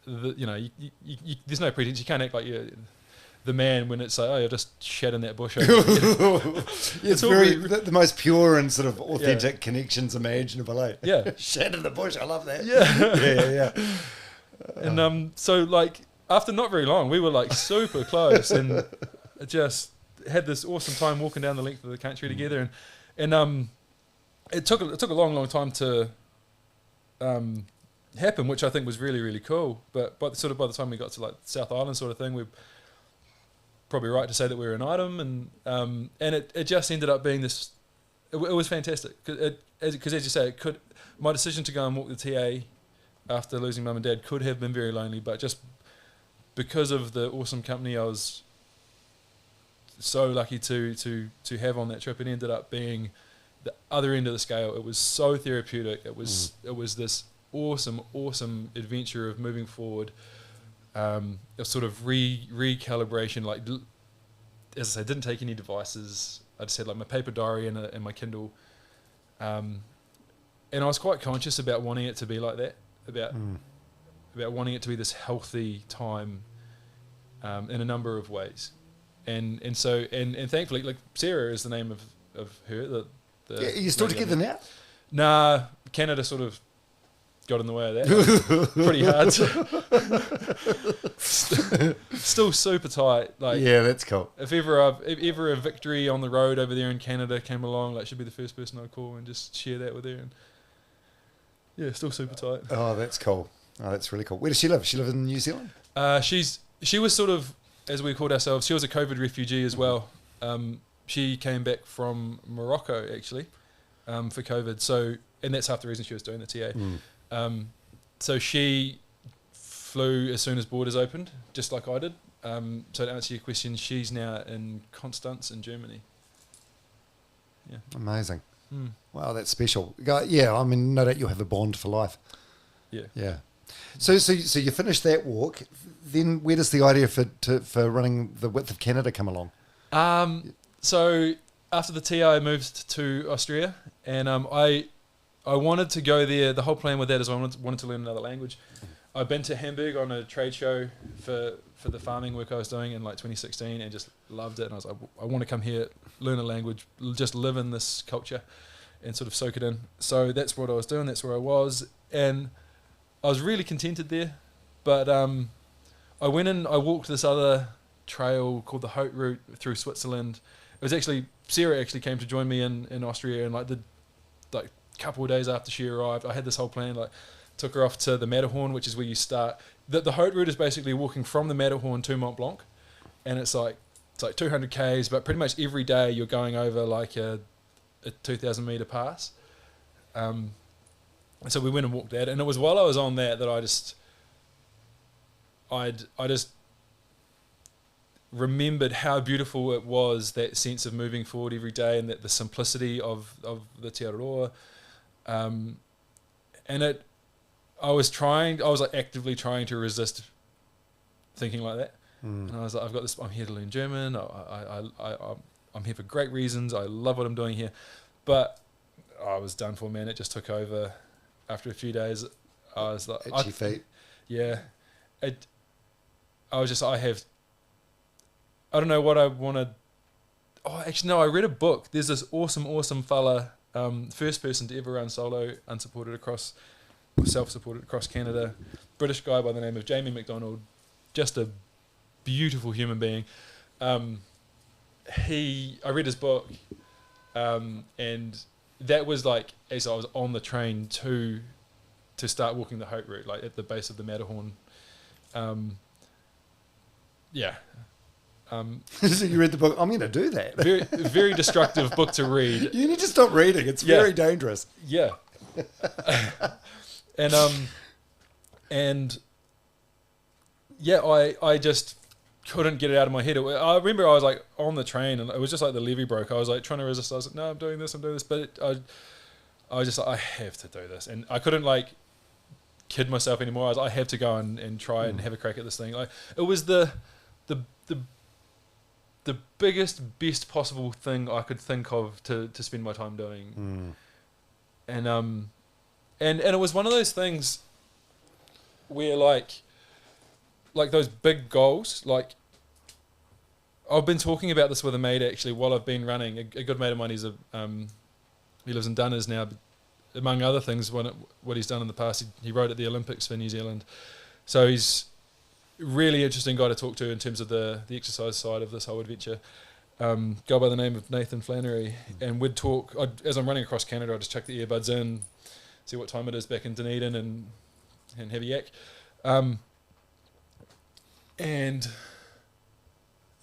there's no pretense. You can't act like you're the man when it's like, oh, you're just shedding that bush over here. It's very the most pure and sort of authentic connections imaginable. Eh? Yeah, shedding the bush. I love that. Yeah. And so after not very long, we were super close, and just had this awesome time walking down the length of the country together, and it took a long time to happen, which I think was really, really cool. But by the time we got to South Island sort of thing, we're probably right to say that we were an item, and it just ended up being this. It was fantastic because as you say, my decision to go and walk the TA after losing mum and dad could have been very lonely, but just because of the awesome company I was so lucky to have on that trip, it ended up being the other end of the scale. It was so therapeutic. It was this awesome adventure of moving forward, a sort of recalibration. As I say, didn't take any devices. I just had my paper diary and my Kindle, and I was quite conscious about wanting it to be like that, about wanting it to be this healthy time, in a number of ways, and thankfully, Sarah is the name of her. Are you still together now? Nah, Canada sort of got in the way of that. Pretty hard. Still super tight. Yeah, that's cool. If ever a victory on the road over there in Canada came along, she'd be the first person I'd call and just share that with her. And yeah, still super tight. Oh, that's cool. Oh, that's really cool. Where does she live? She live in New Zealand? She was sort of, as we called ourselves, she was a COVID refugee as well. She came back from Morocco actually, for COVID. So, and that's half the reason she was doing the TA. So she flew as soon as borders opened, just like I did. So to answer your question, she's now in Constance in Germany. Yeah. Amazing. Wow, that's special. Yeah, I mean, no doubt you'll have a bond for life. Yeah. Yeah. So you finish that walk. Then where does the idea for running the width of Canada come along? So after the TA, I moved to Austria, and I wanted to go there. The whole plan with that is I wanted to learn another language. I've been to Hamburg on a trade show for the farming work I was doing in 2016, and just loved it. And I was like, I want to come here, learn a language, just live in this culture, and sort of soak it in. So that's what I was doing. That's where I was, and I was really contented there. But I went and I walked this other trail called the Haute Route through Switzerland. It was actually Sarah came to join me in Austria, and a couple of days after she arrived, I had this whole plan. Took her off to the Matterhorn, which is where you start. The Haute Route is basically walking from the Matterhorn to Mont Blanc, and it's 200 k's, but pretty much every day you're going over a 2,000 meter pass. And so we went and walked that, and it was while I was on that I just remembered how beautiful it was, that sense of moving forward every day, and that the simplicity of the Te Aroa. And I was actively trying to resist thinking like that. And I was like, I'm here to learn German. I'm here for great reasons. I love what I'm doing here. But I was done for, man. It just took over after a few days. I was like, itchy feet. Yeah. I don't know what I wanted. Oh, actually, no, I read a book. There's this awesome fella, first person to ever run solo, self-supported across Canada, British guy by the name of Jamie McDonald, just a beautiful human being. I read his book, and that was like as I was on the train to start walking the Hope route, like at the base of the Matterhorn. So you read the book. I'm going to do that. Very, very destructive book to read. You need to stop reading. It's very dangerous. Yeah. I just couldn't get it out of my head. I remember I was like on the train and it was just like the levee broke. I was like trying to resist. I was like, no, I'm doing this. But I was just like, I have to do this. And I couldn't like kid myself anymore. I was like, I have to go and try and have a crack at this thing. Like it was the biggest, best possible thing I could think of to spend my time doing. And it was one of those things where like those big goals, like I've been talking about this with a mate actually while I've been running. A good mate of mine, he lives in Dunners now, but among other things, what he's done in the past, he rode at the Olympics for New Zealand. So he's really interesting guy to talk to in terms of the exercise side of this whole adventure. Guy by the name of Nathan Flannery, and we'd talk as I'm running across Canada. I just chuck the earbuds in, see what time it is back in Dunedin, and have a yak. And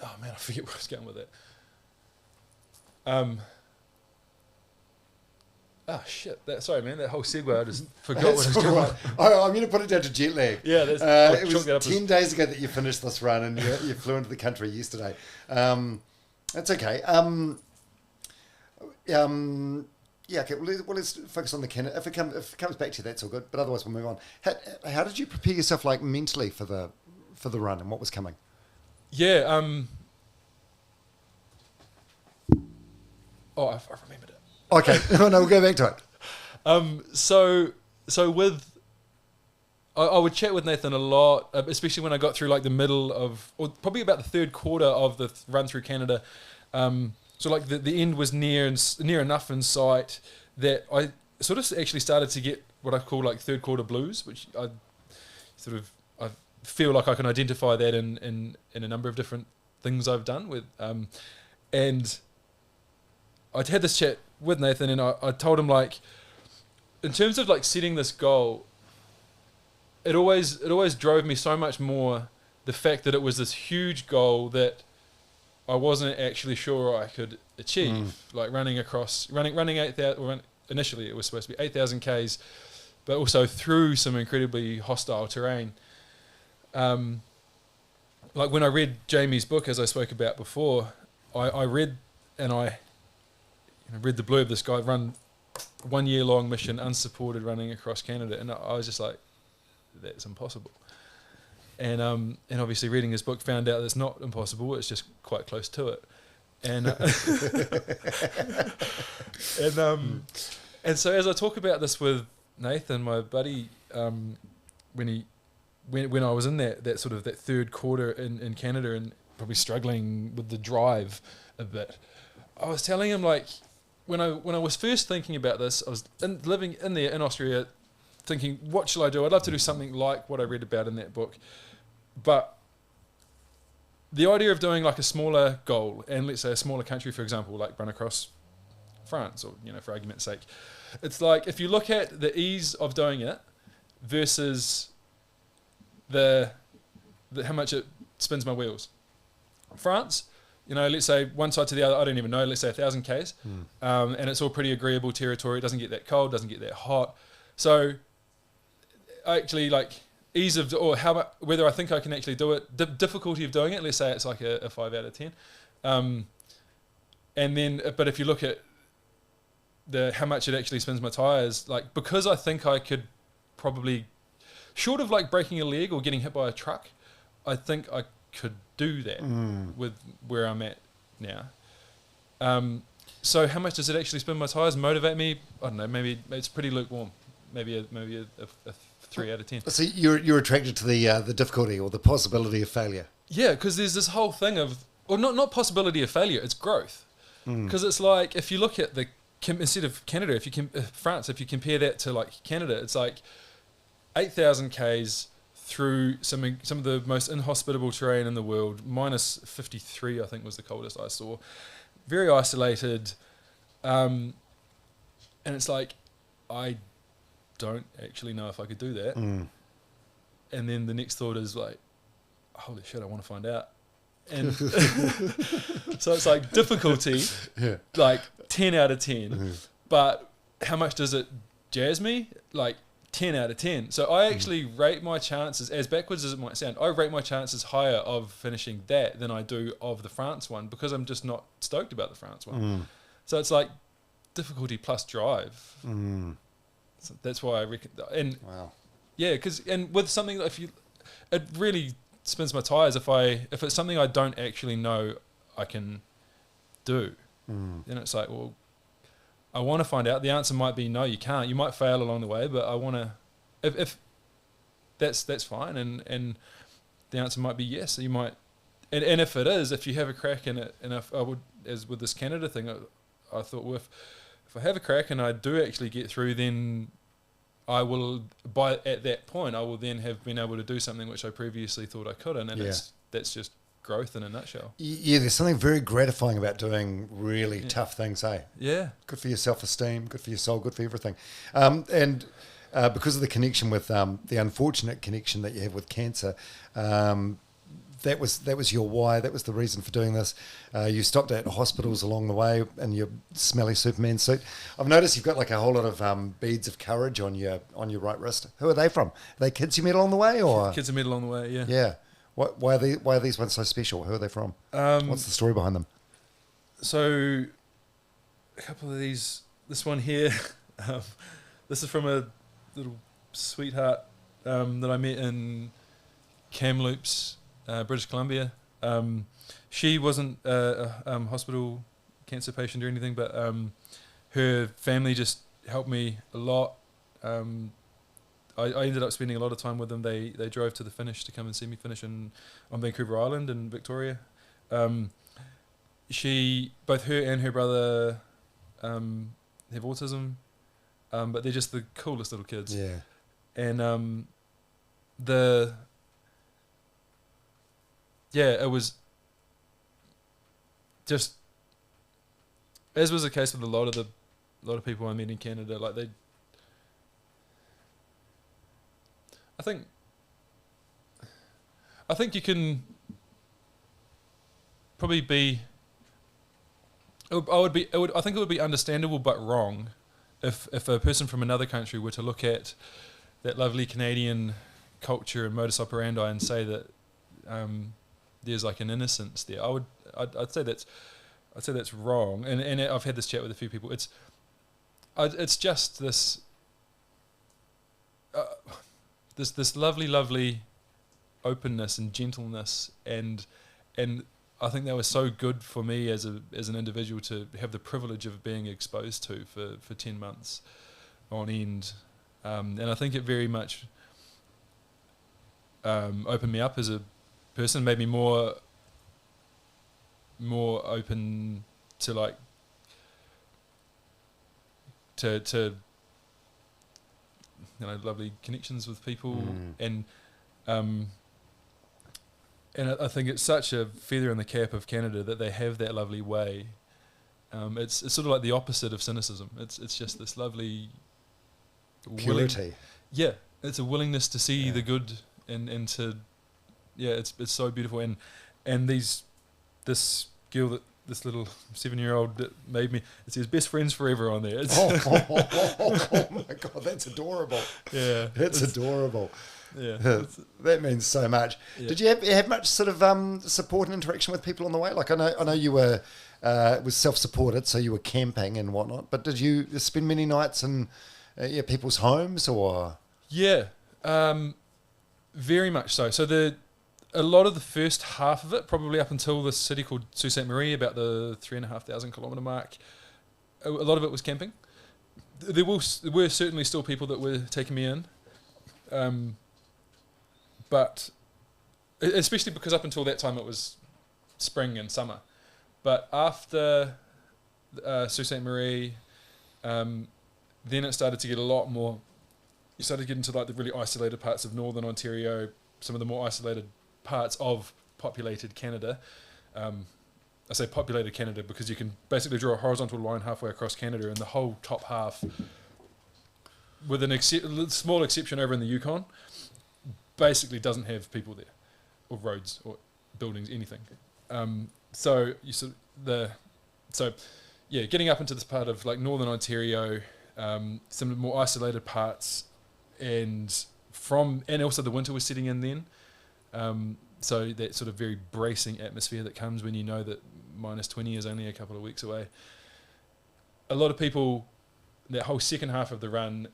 oh man, I forget where I was going with it. Shit! Sorry, man. That whole segue, I just forgot what I was doing. I'm going to put it down to jet lag. Yeah, it was 10 days ago that you finished this run, and you flew into the country yesterday. That's okay. Okay. Well, let's focus on the Canada. If it comes back to you, that's all good. But otherwise, we'll move on. How did you prepare yourself, like mentally, for the run and what was coming? Yeah. I remembered it. Okay. No, we'll go back to it. So with, I would chat with Nathan a lot, especially when I got through like the middle of, or probably about the third quarter of the run through Canada. So like the end was near enough in sight that I sort of actually started to get what I call like third quarter blues, which I feel like I can identify that in a number of different things I've done with, and I'd had this chat with Nathan, and I told him, like, in terms of like setting this goal, it always drove me so much more the fact that it was this huge goal that I wasn't actually sure I could achieve, like running 8,000. Initially, it was supposed to be 8,000 Ks, but also through some incredibly hostile terrain. Like when I read Jamie's book, as I spoke about before, I read and I read the blurb. This guy run 1 year long mission, unsupported, running across Canada, and I was just like, that's impossible. And obviously reading his book, found out that's not impossible. It's just quite close to it. And and so as I talk about this with Nathan, my buddy, when I was in that sort of that third quarter in Canada and probably struggling with the drive a bit, I was telling him, like, when I was first thinking about this, I was living in Austria, thinking, what shall I do? I'd love to do something like what I read about in that book, but the idea of doing like a smaller goal, and let's say a smaller country, for example, like run across France, or for argument's sake, it's like if you look at the ease of doing it versus the how much it spins my wheels. France, let's say one side to the other, I don't even know, let's say 1,000 Ks, and it's all pretty agreeable territory. It doesn't get that cold, doesn't get that hot. So actually, like, ease of, or whether I think I can actually do it, the difficulty of doing it, let's say it's like a 5 out of 10. And then, but if you look at how much it actually spins my tires, like, because I think I could probably, short of like breaking a leg or getting hit by a truck, I think I could do that with where I'm at now. So how much does it actually spin my tires? Motivate me? I don't know. Maybe it's pretty lukewarm. Maybe a 3 out of 10. So you're attracted to the difficulty or the possibility of failure. Yeah, because there's this whole thing of, or not possibility of failure. It's growth. Because it's like, if you look at instead of Canada, France, if you compare that to like Canada, it's like 8,000 Ks through some of the most inhospitable terrain in the world. -53, I think, was the coldest I saw. Very isolated, and it's like, I don't actually know if I could do that. And then the next thought is like, holy shit, I want to find out. And so it's like difficulty, like 10 out of 10. But how much does it jazz me? Like 10 out of 10. So I actually rate my chances, as backwards as it might sound, I rate my chances higher of finishing that than I do of the France one, because I'm just not stoked about the France one. So it's like difficulty plus drive. So that's why I reckon. And Wow. yeah, because with something that it really spins my tires if it's something I don't actually know I can do. Then it's like, well, I want to find out. The answer might be no, you can't. You might fail along the way, but I want to. If that's fine, and the answer might be yes. You might, and if it is, if you have a crack in it, and if I would, as with this Canada thing, I thought, well, if I have a crack and I do actually get through, then I will, at that point, I will then have been able to do something which I previously thought I couldn't, and that's just growth in a nutshell. Yeah, there's something very gratifying about doing really tough things, eh? Yeah. Good for your self-esteem, good for your soul, good for everything. And because of the connection with, the unfortunate connection that you have with cancer, that was your why. That was the reason for doing this. You stopped at hospitals along the way in your smelly Superman suit. I've noticed you've got like a whole lot of beads of courage on your right wrist. Who are they from? Are they kids you met along the way, or kids I met along the way? Yeah. Yeah. Why are these ones so special? Who are they from? What's the story behind them? So, a couple of these. This one here. This is from a little sweetheart that I met in Kamloops, British Columbia. She wasn't a hospital cancer patient or anything, but her family just helped me a lot. I ended up spending a lot of time with them. They drove to the finish to come and see me finish on Vancouver Island in Victoria. Both her and her brother have autism, but they're just the coolest little kids. Yeah. And it was just, as was the case with a lot of people I met in Canada. Like I think you can probably be. I think it would be understandable but wrong if a person from another country were to look at that lovely Canadian culture and modus operandi and say that there's like an innocence there. I'd say that's wrong. And I've had this chat with a few people. It's just this this lovely openness and gentleness, and I think that was so good for me as an individual to have the privilege of being exposed to for 10 months on end, and I think it very much opened me up as a person, made me more open to like to lovely connections with people, and I think it's such a feather in the cap of Canada that they have that lovely way. It's sort of like the opposite of cynicism. It's just this lovely purity. It's a willingness to see the good and to it's so beautiful, and this girl that this little 7-year-old that made me, it says best friends forever on there. Oh my god, that's adorable. Yeah, that's adorable. Yeah, that means so much. Yeah. Did you have much sort of support and interaction with people on the way? Like I know you were was self-supported, so you were camping and whatnot. But did you spend many nights in people's homes or? Yeah, very much so. So a lot of the first half of it, probably up until this city called Sault Ste. Marie, about the 3,500 kilometre mark, a lot of it was camping. There were certainly still people that were taking me in, but especially because up until that time it was spring and summer. But after Sault Ste. Marie, then it started to get a lot more you started getting to like the really isolated parts of northern Ontario, some of the more isolated parts of populated Canada. I say populated Canada because you can basically draw a horizontal line halfway across Canada, and the whole top half, with small exception over in the Yukon, basically doesn't have people there, or roads, or buildings, anything. Getting up into this part of like northern Ontario, some more isolated parts, and also the winter was setting in then. So that sort of very bracing atmosphere that comes when you know that -20 is only a couple of weeks away. A lot of people, that whole second half of the run,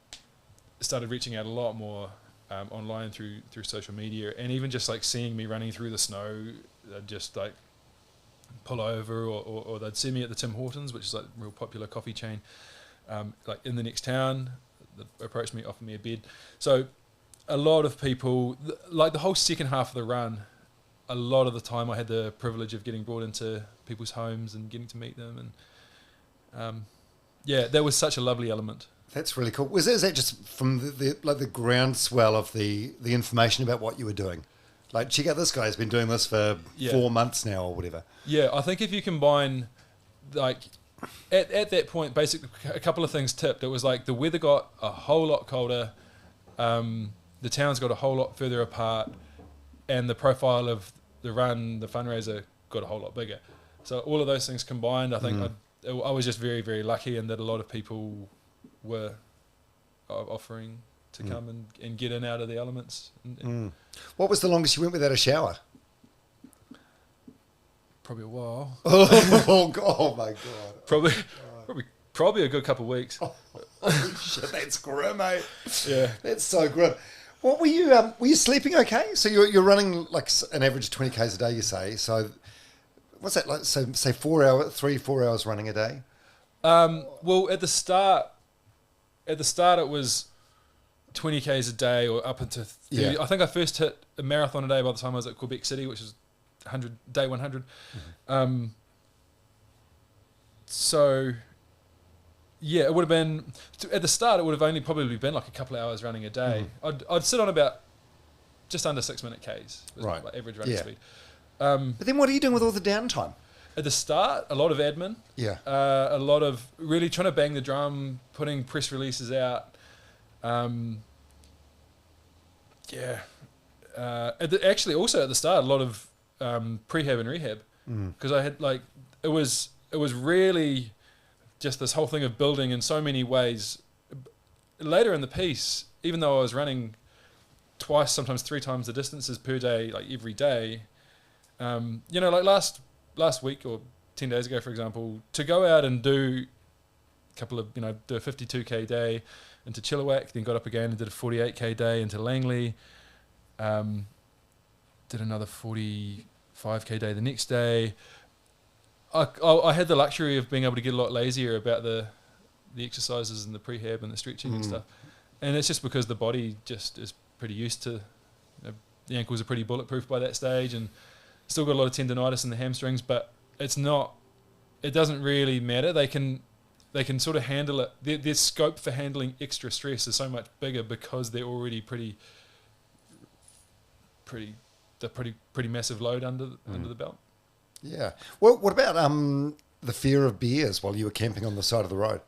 started reaching out a lot more online through social media, and even just like seeing me running through the snow, they'd just like pull over, or they'd see me at the Tim Hortons, which is like a real popular coffee chain, like in the next town. They'd approach me, offer me a bed. So a lot of people, like the whole second half of the run, a lot of the time I had the privilege of getting brought into people's homes and getting to meet them, and that was such a lovely element. That's really cool. Is that just from the groundswell of the information about what you were doing? Like, check out this guy, he's been doing this for 4 months now or whatever. Yeah, I think if you combine, like, at that point, basically a couple of things tipped. It was like the weather got a whole lot colder, the towns got a whole lot further apart, and the profile of the run, the fundraiser, got a whole lot bigger. So all of those things combined, I think I was just very, very lucky, in that a lot of people were offering to come and get in out of the elements. What was the longest you went without a shower? Probably a while. Oh my God. Probably a good couple of weeks. Holy shit, that's grim, mate. Yeah. That's so grim. What were you sleeping okay? So you're running like an average of 20 Ks a day, you say. So what's that like? So say 4 hours running a day? Well, at the start it was 20 Ks a day, or up into 30. Yeah. I think I first hit a marathon a day by the time I was at Quebec City, which is day 100. So yeah, it would have been, at the start it would have only probably been like a couple of hours running a day. I'd sit on about just under 6 minute Ks, right? Like average running speed. But then what are you doing with all the downtime? At the start, a lot of admin. Yeah. A lot of really trying to bang the drum, putting press releases out. Actually, also at the start, a lot of prehab and rehab, because I had like it was really just this whole thing of building in so many ways. Later in the piece, even though I was running twice, sometimes 3 times the distances per day, like every day, like last week or 10 days ago, for example, to go out and do a couple of, do a 52k day into Chilliwack, then got up again and did a 48k day into Langley, did another 45k day the next day. I had the luxury of being able to get a lot lazier about the exercises and the prehab and the stretching and stuff. And it's just because the body just is pretty used to, the ankles are pretty bulletproof by that stage, and still got a lot of tendonitis in the hamstrings, but it doesn't really matter. They can sort of handle it. Their scope for handling extra stress is so much bigger because they're already pretty massive load under the belt. Yeah. Well, what about the fear of bears while you were camping on the side of the road?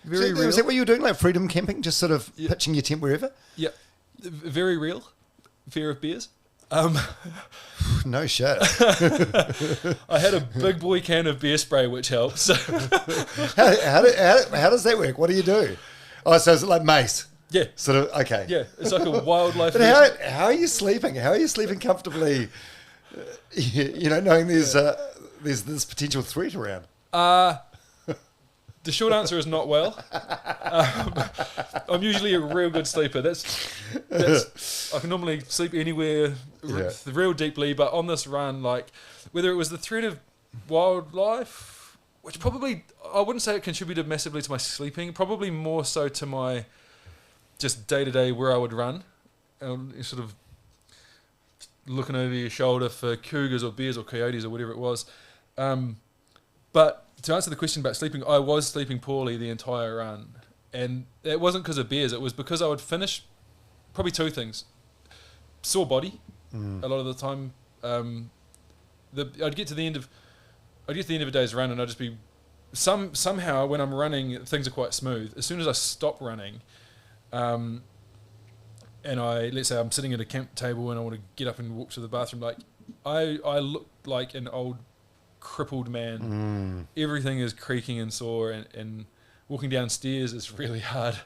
Very real. Was that what you were doing, like freedom camping, just sort of pitching your tent wherever? Yeah, very real. Fear of bears. No shit. I had a big boy can of bear spray, which helps. How does that work? What do you do? Oh, so is it like mace? Yeah. Sort of, okay. Yeah, it's like a wildlife. But how are you sleeping? How are you sleeping comfortably, knowing there's this potential threat around? The short answer is not well. I'm usually a real good sleeper. I can normally sleep anywhere real deeply, but on this run, like whether it was the threat of wildlife, which probably, I wouldn't say it contributed massively to my sleeping, probably more so to my just day-to-day where I would run, sort of looking over your shoulder for cougars or bears or coyotes or whatever it was. But to answer the question about sleeping, I was sleeping poorly the entire run. And it wasn't because of bears. It was because I would finish probably two things: sore body. A lot of the time, I'd get to the end of a day's run, and I'd just be somehow when I'm running, things are quite smooth. As soon as I stop running, and let's say I'm sitting at a camp table and I want to get up and walk to the bathroom, like I look like an old crippled man. Everything is creaking and sore, and walking downstairs is really hard.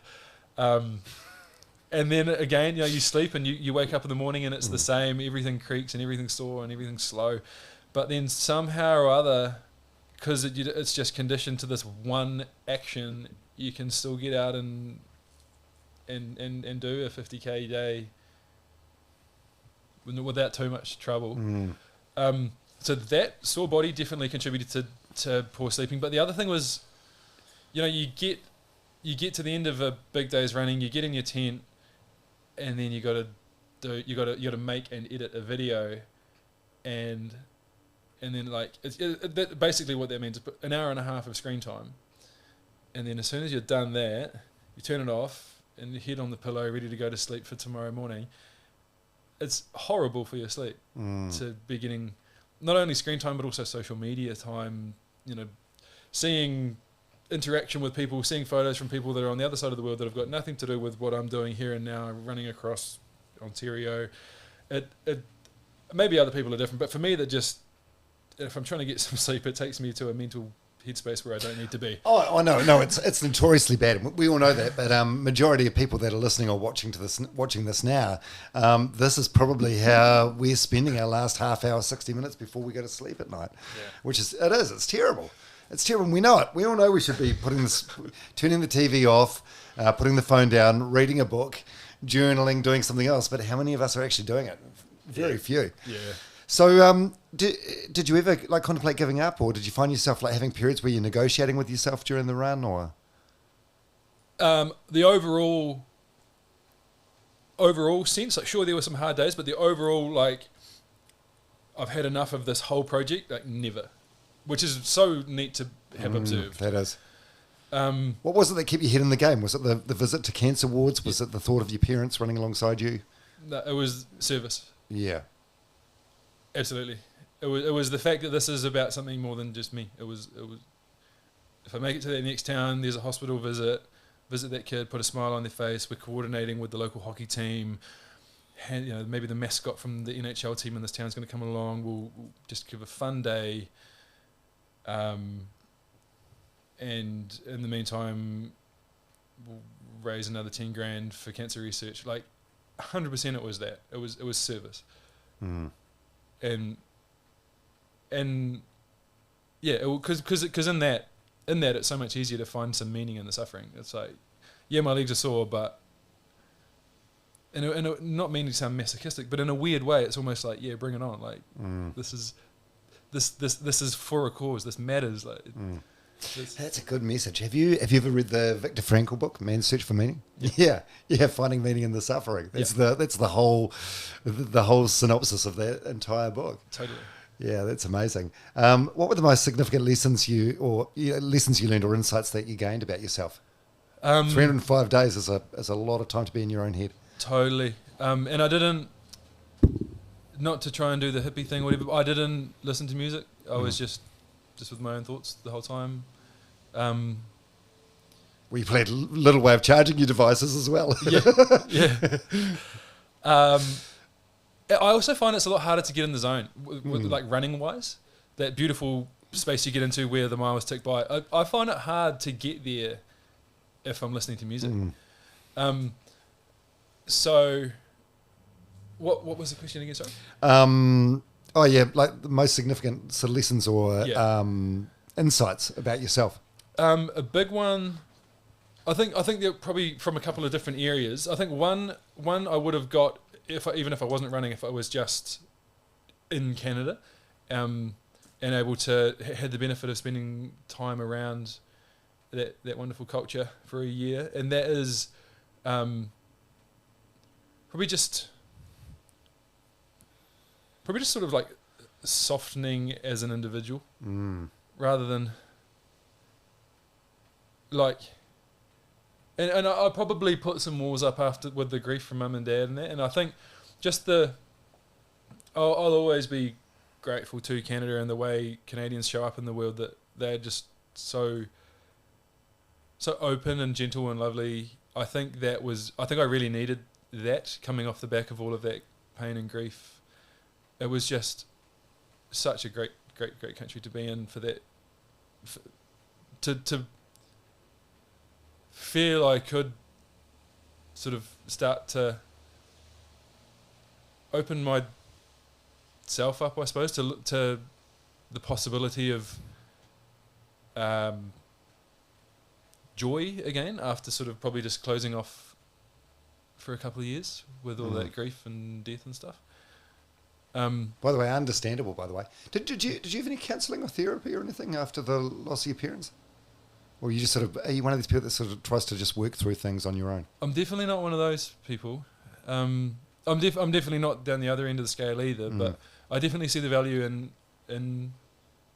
And then again, you sleep and you wake up in the morning and it's the same. Everything creaks and everything's sore and everything's slow. But then somehow or other, because it's just conditioned to this one action, you can still get out and do a 50k day without too much trouble. So that sore body definitely contributed to poor sleeping. But the other thing was, you get to the end of a big day's running, you get in your tent, and then you got to make and edit a video, and then like basically what that means is an hour and a half of screen time, and then as soon as you're done that, you turn it off and you head on the pillow ready to go to sleep for tomorrow morning. It's horrible for your sleep to be getting not only screen time but also social media time, seeing interaction with people, seeing photos from people that are on the other side of the world that have got nothing to do with what I'm doing here and now, running across Ontario. It maybe other people are different, but for me, that just, if I'm trying to get some sleep, it takes me to a mental headspace where I don't need to be. Oh no, it's notoriously bad. We all know that, but majority of people that are listening or watching this now, this is probably how we're spending our last half hour, 60 minutes before we go to sleep at night. Which is it's terrible. It's terrible. We know it. We all know we should be turning the TV off, putting the phone down, reading a book, journaling, doing something else. But how many of us are actually doing it? Very few. Yeah. So, did you ever contemplate giving up, or did you find yourself having periods where you're negotiating with yourself during the run, or? The overall sense, sure, there were some hard days, but the overall, I've had enough of this whole project, never. Which is so neat to have observed. That is. What was it that kept your head in the game? Was it the visit to cancer wards? Was it the thought of your parents running alongside you? No, it was service. Yeah. Absolutely. It was the fact that this is about something more than just me. It was. If I make it to that next town, there's a hospital visit that kid, put a smile on their face. We're coordinating with the local hockey team. And, maybe the mascot from the NHL team in this town is going to come along. We'll just give a fun day. And in the meantime, we'll raise another 10 grand for cancer research. 100% it was that. It was service. And yeah, because in that it's so much easier to find some meaning in the suffering. It's my legs are sore, but and not meaning to sound masochistic, but in a weird way, it's almost bring it on. This is for a cause. This matters. That's a good message. Have you ever read the Viktor Frankl book, Man's Search for Meaning? Yeah, finding meaning in the suffering. That's the whole synopsis of that entire book. Totally. Yeah, that's amazing. What were the most significant lessons you learned or insights that you gained about yourself? 305 days is a lot of time to be in your own head. Totally. And I didn't. Not to try and do the hippie thing or whatever, but I didn't listen to music. I was just with my own thoughts the whole time. We played a little way of charging your devices as well. Yeah. I also find it's a lot harder to get in the zone, with running wise. That beautiful space you get into where the miles tick by. I find it hard to get there if I'm listening to music. So... What was the question again, sorry? The most significant sort of lessons or insights about yourself. A big one, I think they're probably from a couple of different areas. I think one I would have got even if I wasn't running, if I was just in Canada, and able to had the benefit of spending time around that wonderful culture for a year, and that is probably just sort of softening as an individual, rather than and I probably put some walls up after with the grief from mum and dad and that, and I think just I'll always be grateful to Canada and the way Canadians show up in the world, that they're just so open and gentle and lovely. I think I really needed that coming off the back of all of that pain and grief. It was just such a great country to be in for that, to feel I could sort of start to open myself up, I suppose, to the possibility of joy again, after sort of probably just closing off for a couple of years with all that grief and death and stuff. By the way, understandable. By the way, did you have any counselling or therapy or anything after the loss of your parents? Or you just are you one of these people that sort of tries to just work through things on your own? I'm definitely not one of those people. I'm definitely not down the other end of the scale either. But I definitely see the value in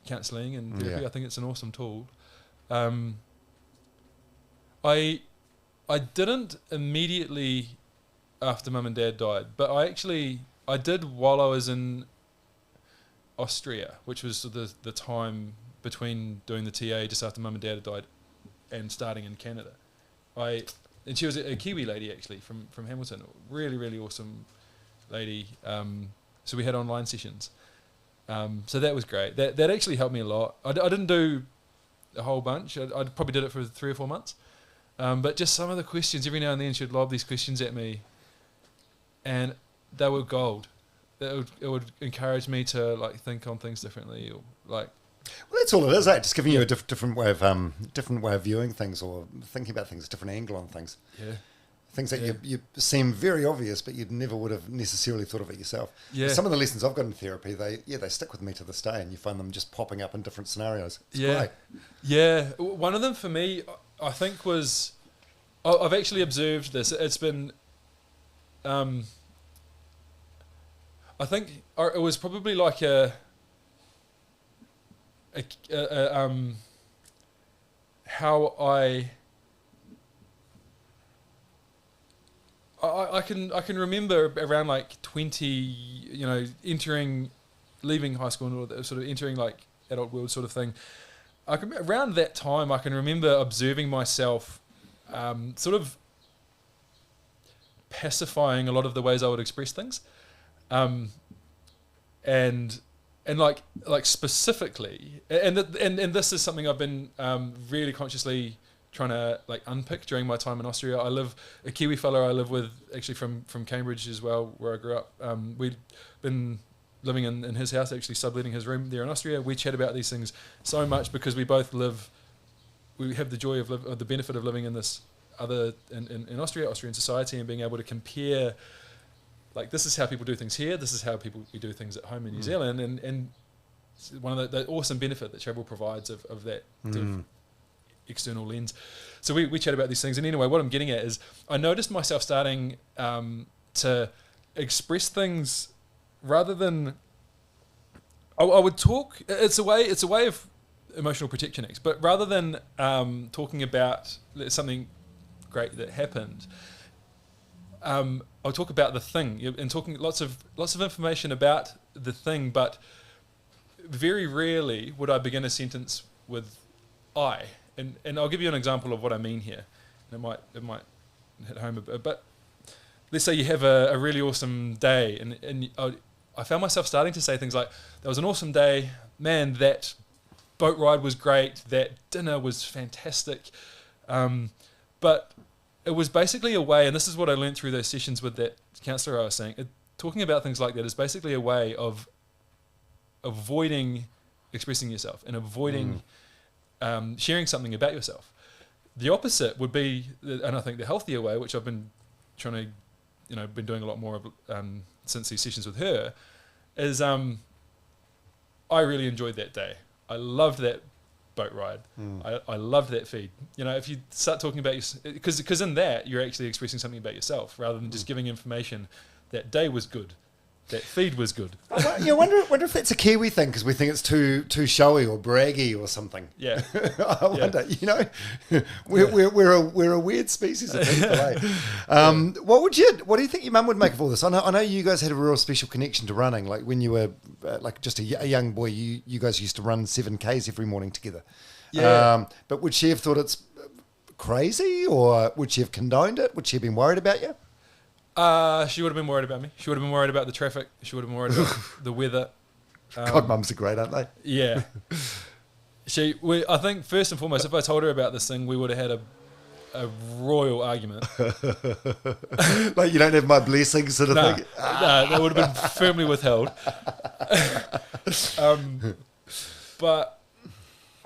counselling and therapy. Yeah. I think it's an awesome tool. I didn't immediately after mum and dad died, but I did while I was in Austria, which was the time between doing the TA just after mum and dad had died and starting in Canada. And she was a Kiwi lady actually from Hamilton, really, really awesome lady. So we had online sessions. So that was great. That actually helped me a lot. I didn't do a whole bunch. I probably did it for 3 or 4 months. But just some of the questions, every now and then she'd lob these questions at me, and they were gold. It would encourage me to like think on things differently, or like. Well, that's all it is, eh? Just giving you a different way of viewing things, or thinking about things, a different angle on things. Yeah. Things that you seem very obvious, but you never would have necessarily thought of it yourself. Yeah. Some of the lessons I've got in therapy, they stick with me to this day, and you find them just popping up in different scenarios. It's great. Yeah. One of them for me, I think, was I've actually observed this. It's been, I think it was probably like how I can remember around like 20, leaving high school and all that, sort of entering like adult world sort of thing. Around that time, I can remember observing myself sort of pacifying a lot of the ways I would express things. And like specifically, and this is something I've been really consciously trying to like unpick during my time in Austria. I live a Kiwi fellow I live with actually from Cambridge as well, where I grew up. We'd been living in his house, actually subletting his room there in Austria. We chat about these things so much because we both we have the joy of the benefit of living in this in Austrian society, and being able to compare, like, this is how people do things here, this is how we do things at home in New Zealand, and one of the awesome benefit that travel provides of that sort of external lens. So we chat about these things, and anyway, what I'm getting at is I noticed myself starting to express things rather than I would talk. It's a way of emotional protection, but rather than talking about something great that happened, I'll talk about the thing and talking lots of information about the thing, but very rarely would I begin a sentence with I. And I'll give you an example of what I mean here. And it might hit home a bit. But let's say you have a really awesome day, and I found myself starting to say things like, "That was an awesome day, man. That boat ride was great. That dinner was fantastic." But it was basically a way, and this is what I learned through those sessions with that counsellor I was saying. Talking about things like that is basically a way of avoiding expressing yourself and avoiding sharing something about yourself. The opposite would be, and I think the healthier way, which I've been trying to, been doing a lot more of since these sessions with her, is I really enjoyed that day. I loved that boat ride. I loved that feed. If you start talking about because in that you're actually expressing something about yourself rather than just giving information. That day was good. That feed was good. I wonder if that's a Kiwi thing because we think it's too showy or braggy or something. Yeah. I wonder. You know, we're a weird species of people. What do you think your mum would make of all this? I know you guys had a real special connection to running. Like when you were like just a young boy, you guys used to run 7Ks every morning together. Yeah. But would she have thought it's crazy, or would she have condoned it? Would she have been worried about you? She would have been worried about me. She would have been worried about the traffic. She would have been worried about the weather. God, mums are great, aren't they? Yeah. I think first and foremost, if I told her about this thing, we would have had a royal argument. Like you don't have my blessing, sort of thing. No, that would have been firmly withheld. But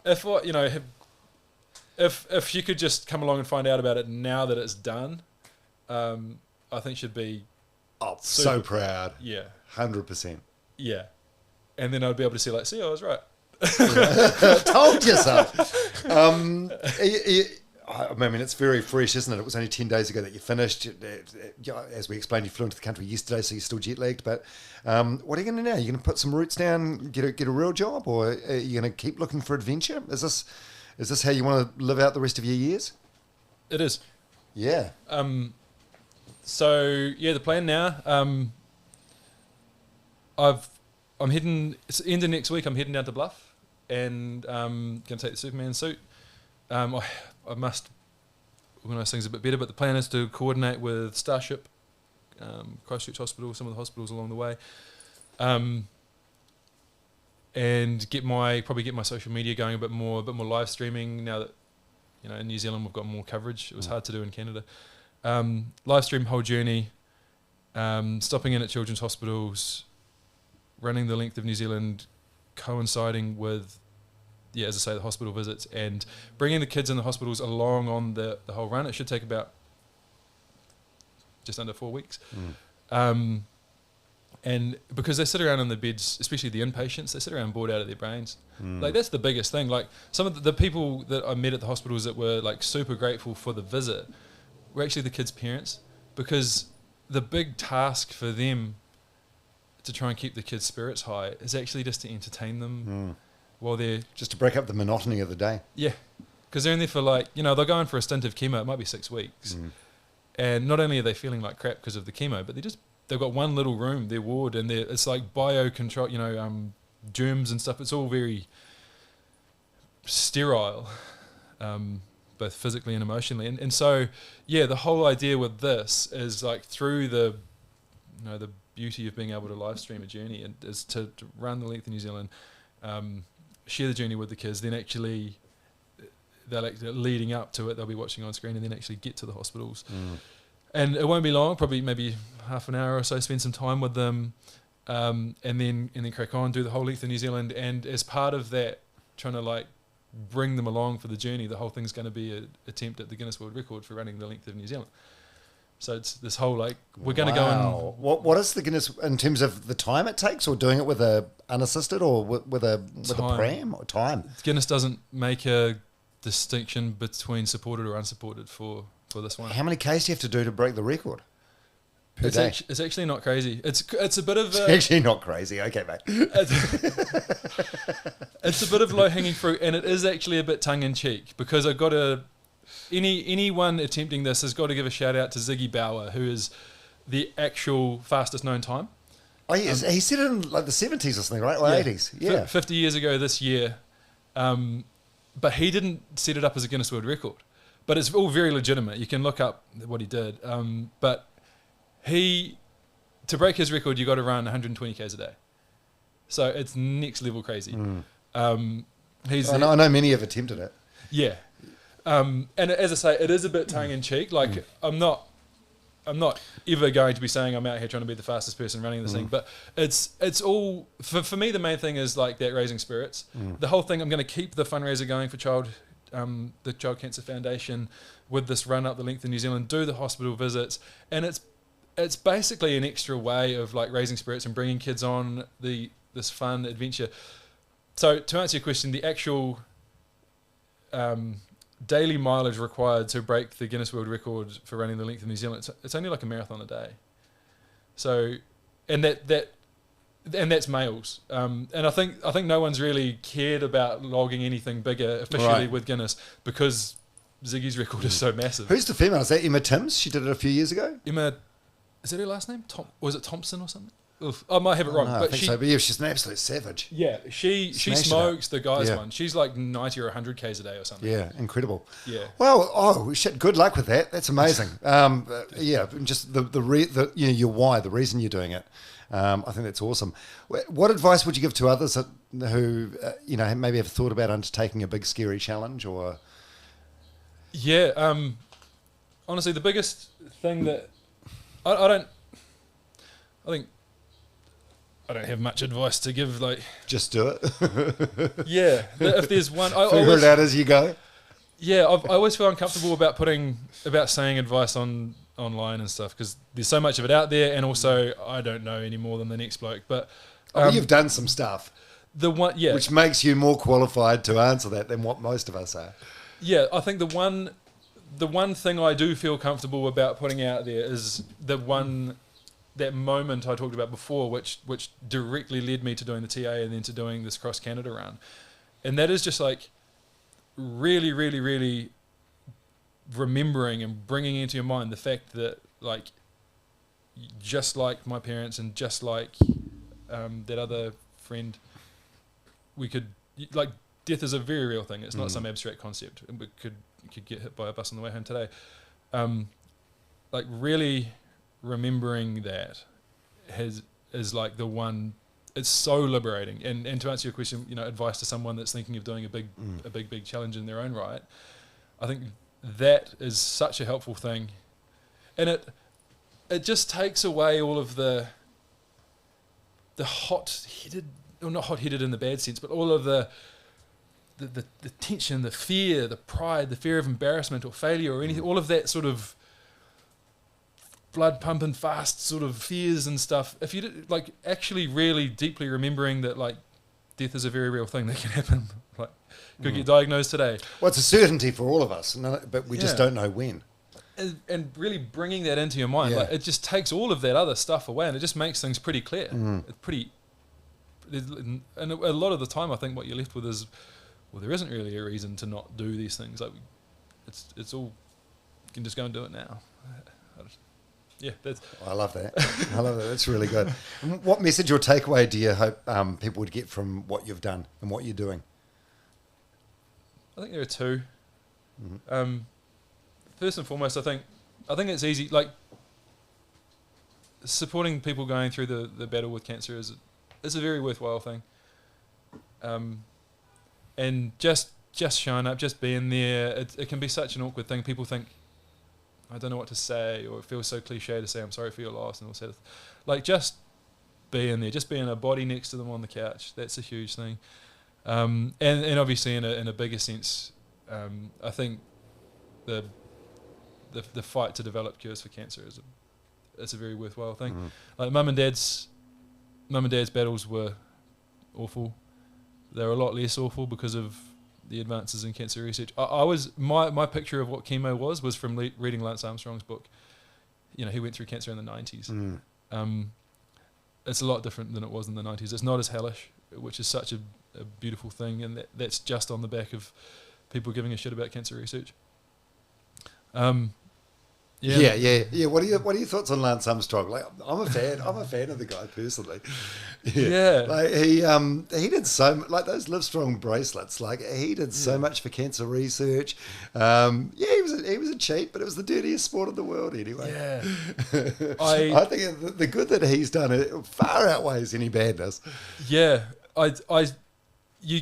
if she could just come along and find out about it now that it's done, I think she'd be so proud. Yeah. 100%. Yeah. And then I'd be able to see, I was right. Told you so. I mean, it's very fresh, isn't it? It was only 10 days ago that you finished. As we explained, you flew into the country yesterday, so you're still jet lagged. But what are you going to do now? Are you going to put some roots down, get a real job, or are you going to keep looking for adventure? Is this how you want to live out the rest of your years? It is. Yeah. So yeah, the plan now. I'm heading. It's the end of next week. I'm heading down to Bluff, and going to take the Superman suit. I must organise things a bit better, but the plan is to coordinate with Starship, Christchurch Hospital, some of the hospitals along the way, and probably get my social media going a bit more live streaming now that in New Zealand we've got more coverage. It was hard to do in Canada. Live stream whole journey, stopping in at children's hospitals, running the length of New Zealand, coinciding with, as I say, the hospital visits, and bringing the kids in the hospitals along on the whole run. It should take about just under 4 weeks. And because they sit around in the beds, especially the inpatients, they sit around bored out of their brains. Like that's the biggest thing. Like some of the people that I met at the hospitals that were like super grateful for the visit were actually the kids' parents, because the big task for them to try and keep the kids' spirits high is actually just to entertain them while they're... Just to break up the monotony of the day. Yeah, because they're in there for they're going for a stint of chemo, it might be 6 weeks. And not only are they feeling like crap because of the chemo, but they've got one little room, their ward, and it's like biocontrol, germs and stuff. It's all very sterile, both physically and emotionally. And so, the whole idea with this is like through the beauty of being able to live stream a journey and is to run the length of New Zealand, share the journey with the kids, then actually they're leading up to it, they'll be watching on screen, and then actually get to the hospitals. And it won't be long, probably maybe half an hour or so, spend some time with them, and then crack on, do the whole length of New Zealand. And as part of that, trying to bring them along for the journey, the whole thing's going to be an attempt at the Guinness World Record for running the length of New Zealand. So it's this whole we're going to go and... What is the Guinness in terms of the time it takes, or doing it with a unassisted or with a pram or time? Guinness doesn't make a distinction between supported or unsupported for this one. How many Ks do you have to do to break the record per day? It's actually not crazy. It's a bit of... It's actually not crazy. Okay, mate. It's a bit of low-hanging fruit, and it is actually a bit tongue-in-cheek, because I've got to... Anyone attempting this has got to give a shout-out to Ziggy Bauer, who is the actual fastest-known time. Oh, yes. He said it in the 70s or something, right? Or 80s. Yeah. 50 years ago this year. But he didn't set it up as a Guinness World Record. But it's all very legitimate. You can look up what he did. But to break his record, you got to run 120 Ks a day. So it's next level crazy. I know many have attempted it. Yeah. And as I say, it is a bit tongue in cheek. I'm not ever going to be saying I'm out here trying to be the fastest person running this thing, but it's all for me. The main thing is that raising spirits. The whole thing. I'm going to keep the fundraiser going for the Child Cancer Foundation with this run up the length of New Zealand. Do the hospital visits, and it's basically an extra way of raising spirits and bringing kids on this fun adventure. So to answer your question, the actual daily mileage required to break the Guinness World Record for running the length of New Zealand, it's only like a marathon a day. So and that's males. And I think no one's really cared about logging anything bigger officially with Guinness because Ziggy's record is so massive. Who's the female? Is that Emma Timms? She did it a few years ago. Emma, is that her last name? Was it Thompson or something? Oof, I might have it wrong. No, but I think so. But yeah, she's an absolute savage. Yeah, she smokes the guys one. She's like 90 or 100 Ks a day or something. Yeah, incredible. Yeah. Well, shit. Good luck with that. That's amazing. Yeah, just the your why, the reason you're doing it. I think that's awesome. What advice would you give to others who maybe have thought about undertaking a big scary challenge or? Yeah. Honestly, the biggest thing that I think I don't have much advice to give. Like, just do it. Yeah, if there's one, figure it out as you go. Yeah, I always feel uncomfortable about saying advice online and stuff because there's so much of it out there, and also I don't know any more than the next bloke. But you've done some stuff. Which makes you more qualified to answer that than what most of us are. Yeah, I think the one thing I do feel comfortable about putting out there is that moment I talked about before, which directly led me to doing the TA and then to doing this cross Canada run, and that is just like really, really, really remembering and bringing into your mind the fact that, like, just like my parents and just like that other friend, we could, like, death is a very real thing. It's not some abstract concept. We could get hit by a bus on the way home today. Like, really remembering that is like the one. It's so liberating. And to answer your question, advice to someone that's thinking of doing a big challenge in their own right, I think that is such a helpful thing, and it just takes away all of the hot-headed, or not hot-headed in the bad sense, but all of the tension, the fear, the pride, the fear of embarrassment or failure or anything, all of that sort of blood pumping fast sort of fears and stuff. If you did, like, actually really deeply remembering that, like, death is a very real thing that can happen, like, could get diagnosed today. Well, it's a certainty for all of us, but we just don't know when. And really bringing that into your mind, like, it just takes all of that other stuff away, and it just makes things pretty clear. It's pretty, and a lot of the time, I think what you're left with is, well, there isn't really a reason to not do these things. Like, it's all, you can just go and do it now. Yeah, I love that. That's really good. What message or takeaway do you hope people would get from what you've done and what you're doing? I think there are two. First and foremost, I think it's easy. Like, supporting people going through the battle with cancer is a very worthwhile thing. And just showing up, just being there. It can be such an awkward thing. People think, I don't know what to say, or it feels so cliche to say I'm sorry for your loss and all that. Like, just being there, just being a body next to them on the couch. That's a huge thing. And obviously in a bigger sense, I think the fight to develop cures for cancer is a very worthwhile thing. Like, mum and dad's battles were awful. They were a lot less awful because of the advances in cancer research. I was my picture of what chemo was from reading Lance Armstrong's book. He went through cancer in the 90s. It's a lot different than it was in the 90s. It's not as hellish, which is such a beautiful thing, and that's just on the back of people giving a shit about cancer research. Yeah. What are your thoughts on Lance Armstrong? Like, I'm a fan of the guy personally. Like, he did so much, like those Livestrong bracelets. Like, he did so much for cancer research. He was a cheat, but it was the dirtiest sport in the world anyway. Yeah. I think the good that he's done it far outweighs any badness. Yeah. You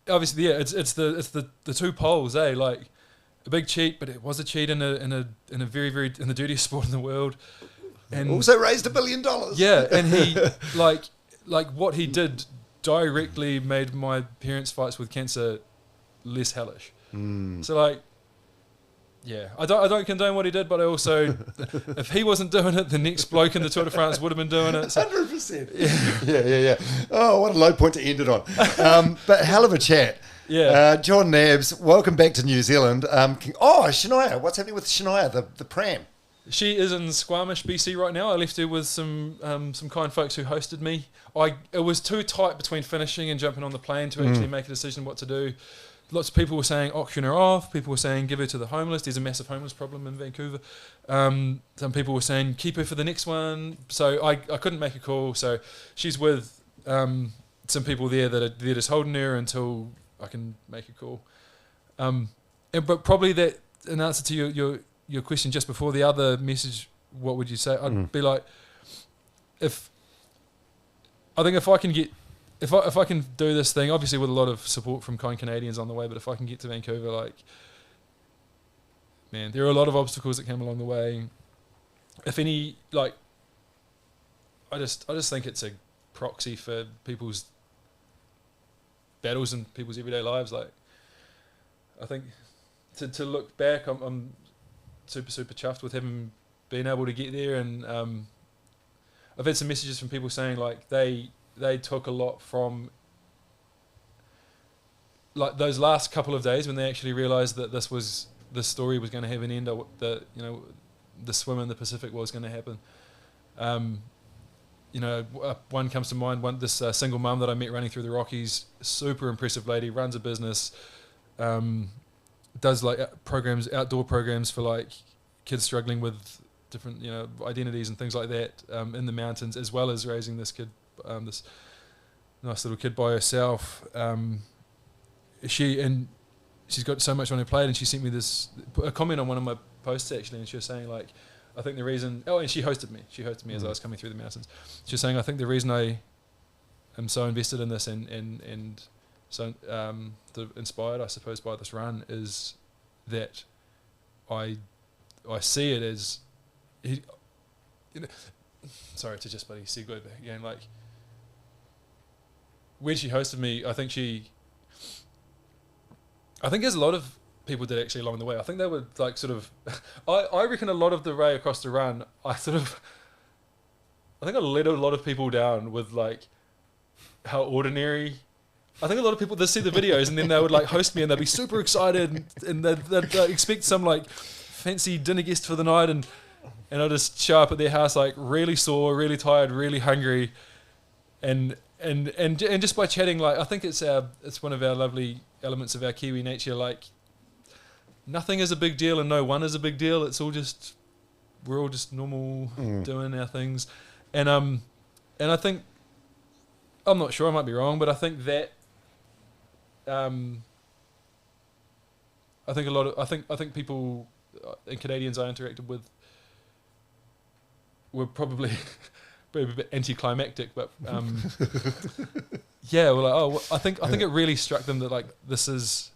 obviously, it's the two poles, eh? Like, a big cheat, but it was a cheat in a very, very, in the dirtiest sport in the world, and also raised $1 billion. Yeah, and he like what he did directly made my parents' fights with cancer less hellish. So, like, yeah, I don't condone what he did, but I also, if he wasn't doing it, the next bloke in the Tour de France would have been doing it. 100%. Yeah. Oh, what a low point to end it on. But hell of a chat. Yeah. Jon Nabbs, welcome back to New Zealand. Shania, what's happening with Shania, the pram? She is in Squamish, BC right now. I left her with some kind folks who hosted me. It was too tight between finishing and jumping on the plane to actually make a decision what to do. Lots of people were saying auction her off. People were saying give her to the homeless. There's a massive homeless problem in Vancouver. Some people were saying keep her for the next one. So I couldn't make a call. So she's with some people there that are they're just holding her until I can make a call. But probably that in answer to your question just before, the other message, what would you say? I'd be like, if I can do this thing, obviously with a lot of support from kind Canadians on the way, but if I can get to Vancouver, like, man, there are a lot of obstacles that come along the way. If any, like, I just think it's a proxy for people's battles in people's everyday lives. Like, I think to look back, I'm super chuffed with having been able to get there, and I've had some messages from people saying like they took a lot from like those last couple of days when they actually realised that this story was going to have an end, or that the swim in the Pacific was going to happen. One comes to mind. This single mum that I met running through the Rockies, super impressive lady, runs a business. Does like outdoor programs for like kids struggling with different identities and things like that in the mountains, as well as raising this kid, this nice little kid by herself. She's got so much on her plate, and she sent me a comment on one of my posts actually, and she was saying like, I think the reason and she hosted me as I was coming through the mountains. She was saying, I think the reason I am so invested in this and so inspired, I suppose, by this run is that I see it as sorry to just bloody segue back again. Like when she hosted me, I think there's a lot of people did actually along the way. I think they were like sort of I reckon a lot of the way across the run, I think I let a lot of people down with like how ordinary. I think a lot of people, they see the videos and then they would like host me and they'd be super excited and they'd expect some like fancy dinner guest for the night, and I'd just show up at their house like really sore, really tired, really hungry, and just by chatting, like I think it's one of our lovely elements of our Kiwi nature. Like nothing is a big deal and no one is a big deal. It's all just we're all just normal doing our things, and I think I'm not sure, I might be wrong, but I think that. I think people and Canadians I interacted with were probably a bit anticlimactic, but yeah, well, like, I think it really struck them that like this is.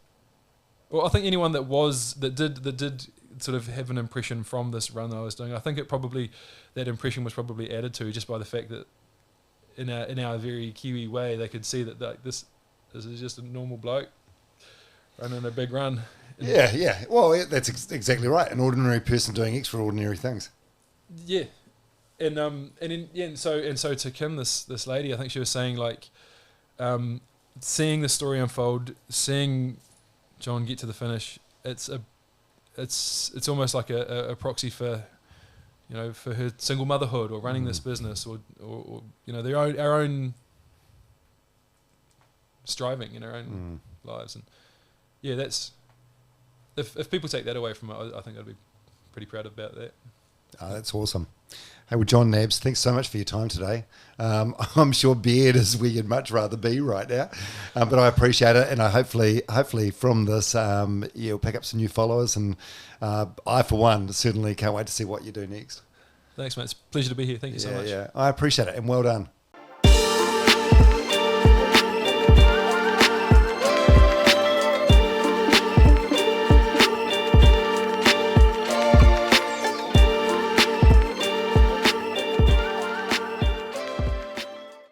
Well, I think anyone that did sort of have an impression from this run that I was doing, I think that impression was probably added to just by the fact that in our very Kiwi way, they could see that like this is just a normal bloke running a big run. Yeah. Well, that's exactly right. An ordinary person doing extraordinary things. Yeah, and so to Kim, this lady, I think she was saying like, seeing the story unfold, seeing Jon get to the finish, it's almost like a proxy for, for her single motherhood or running this business or our own striving in our own lives. And yeah, that's if people take that away from it, I think I'd be pretty proud about that. Oh, that's awesome. Hey, well, Jon Nabbs, thanks so much for your time today. I'm sure beard is where you'd much rather be right now, but I appreciate it, and I hopefully from this you'll pick up some new followers, and I for one certainly can't wait to see what you do next. Thanks, mate. It's a pleasure to be here. Thank you so much. Yeah, I appreciate it, and well done.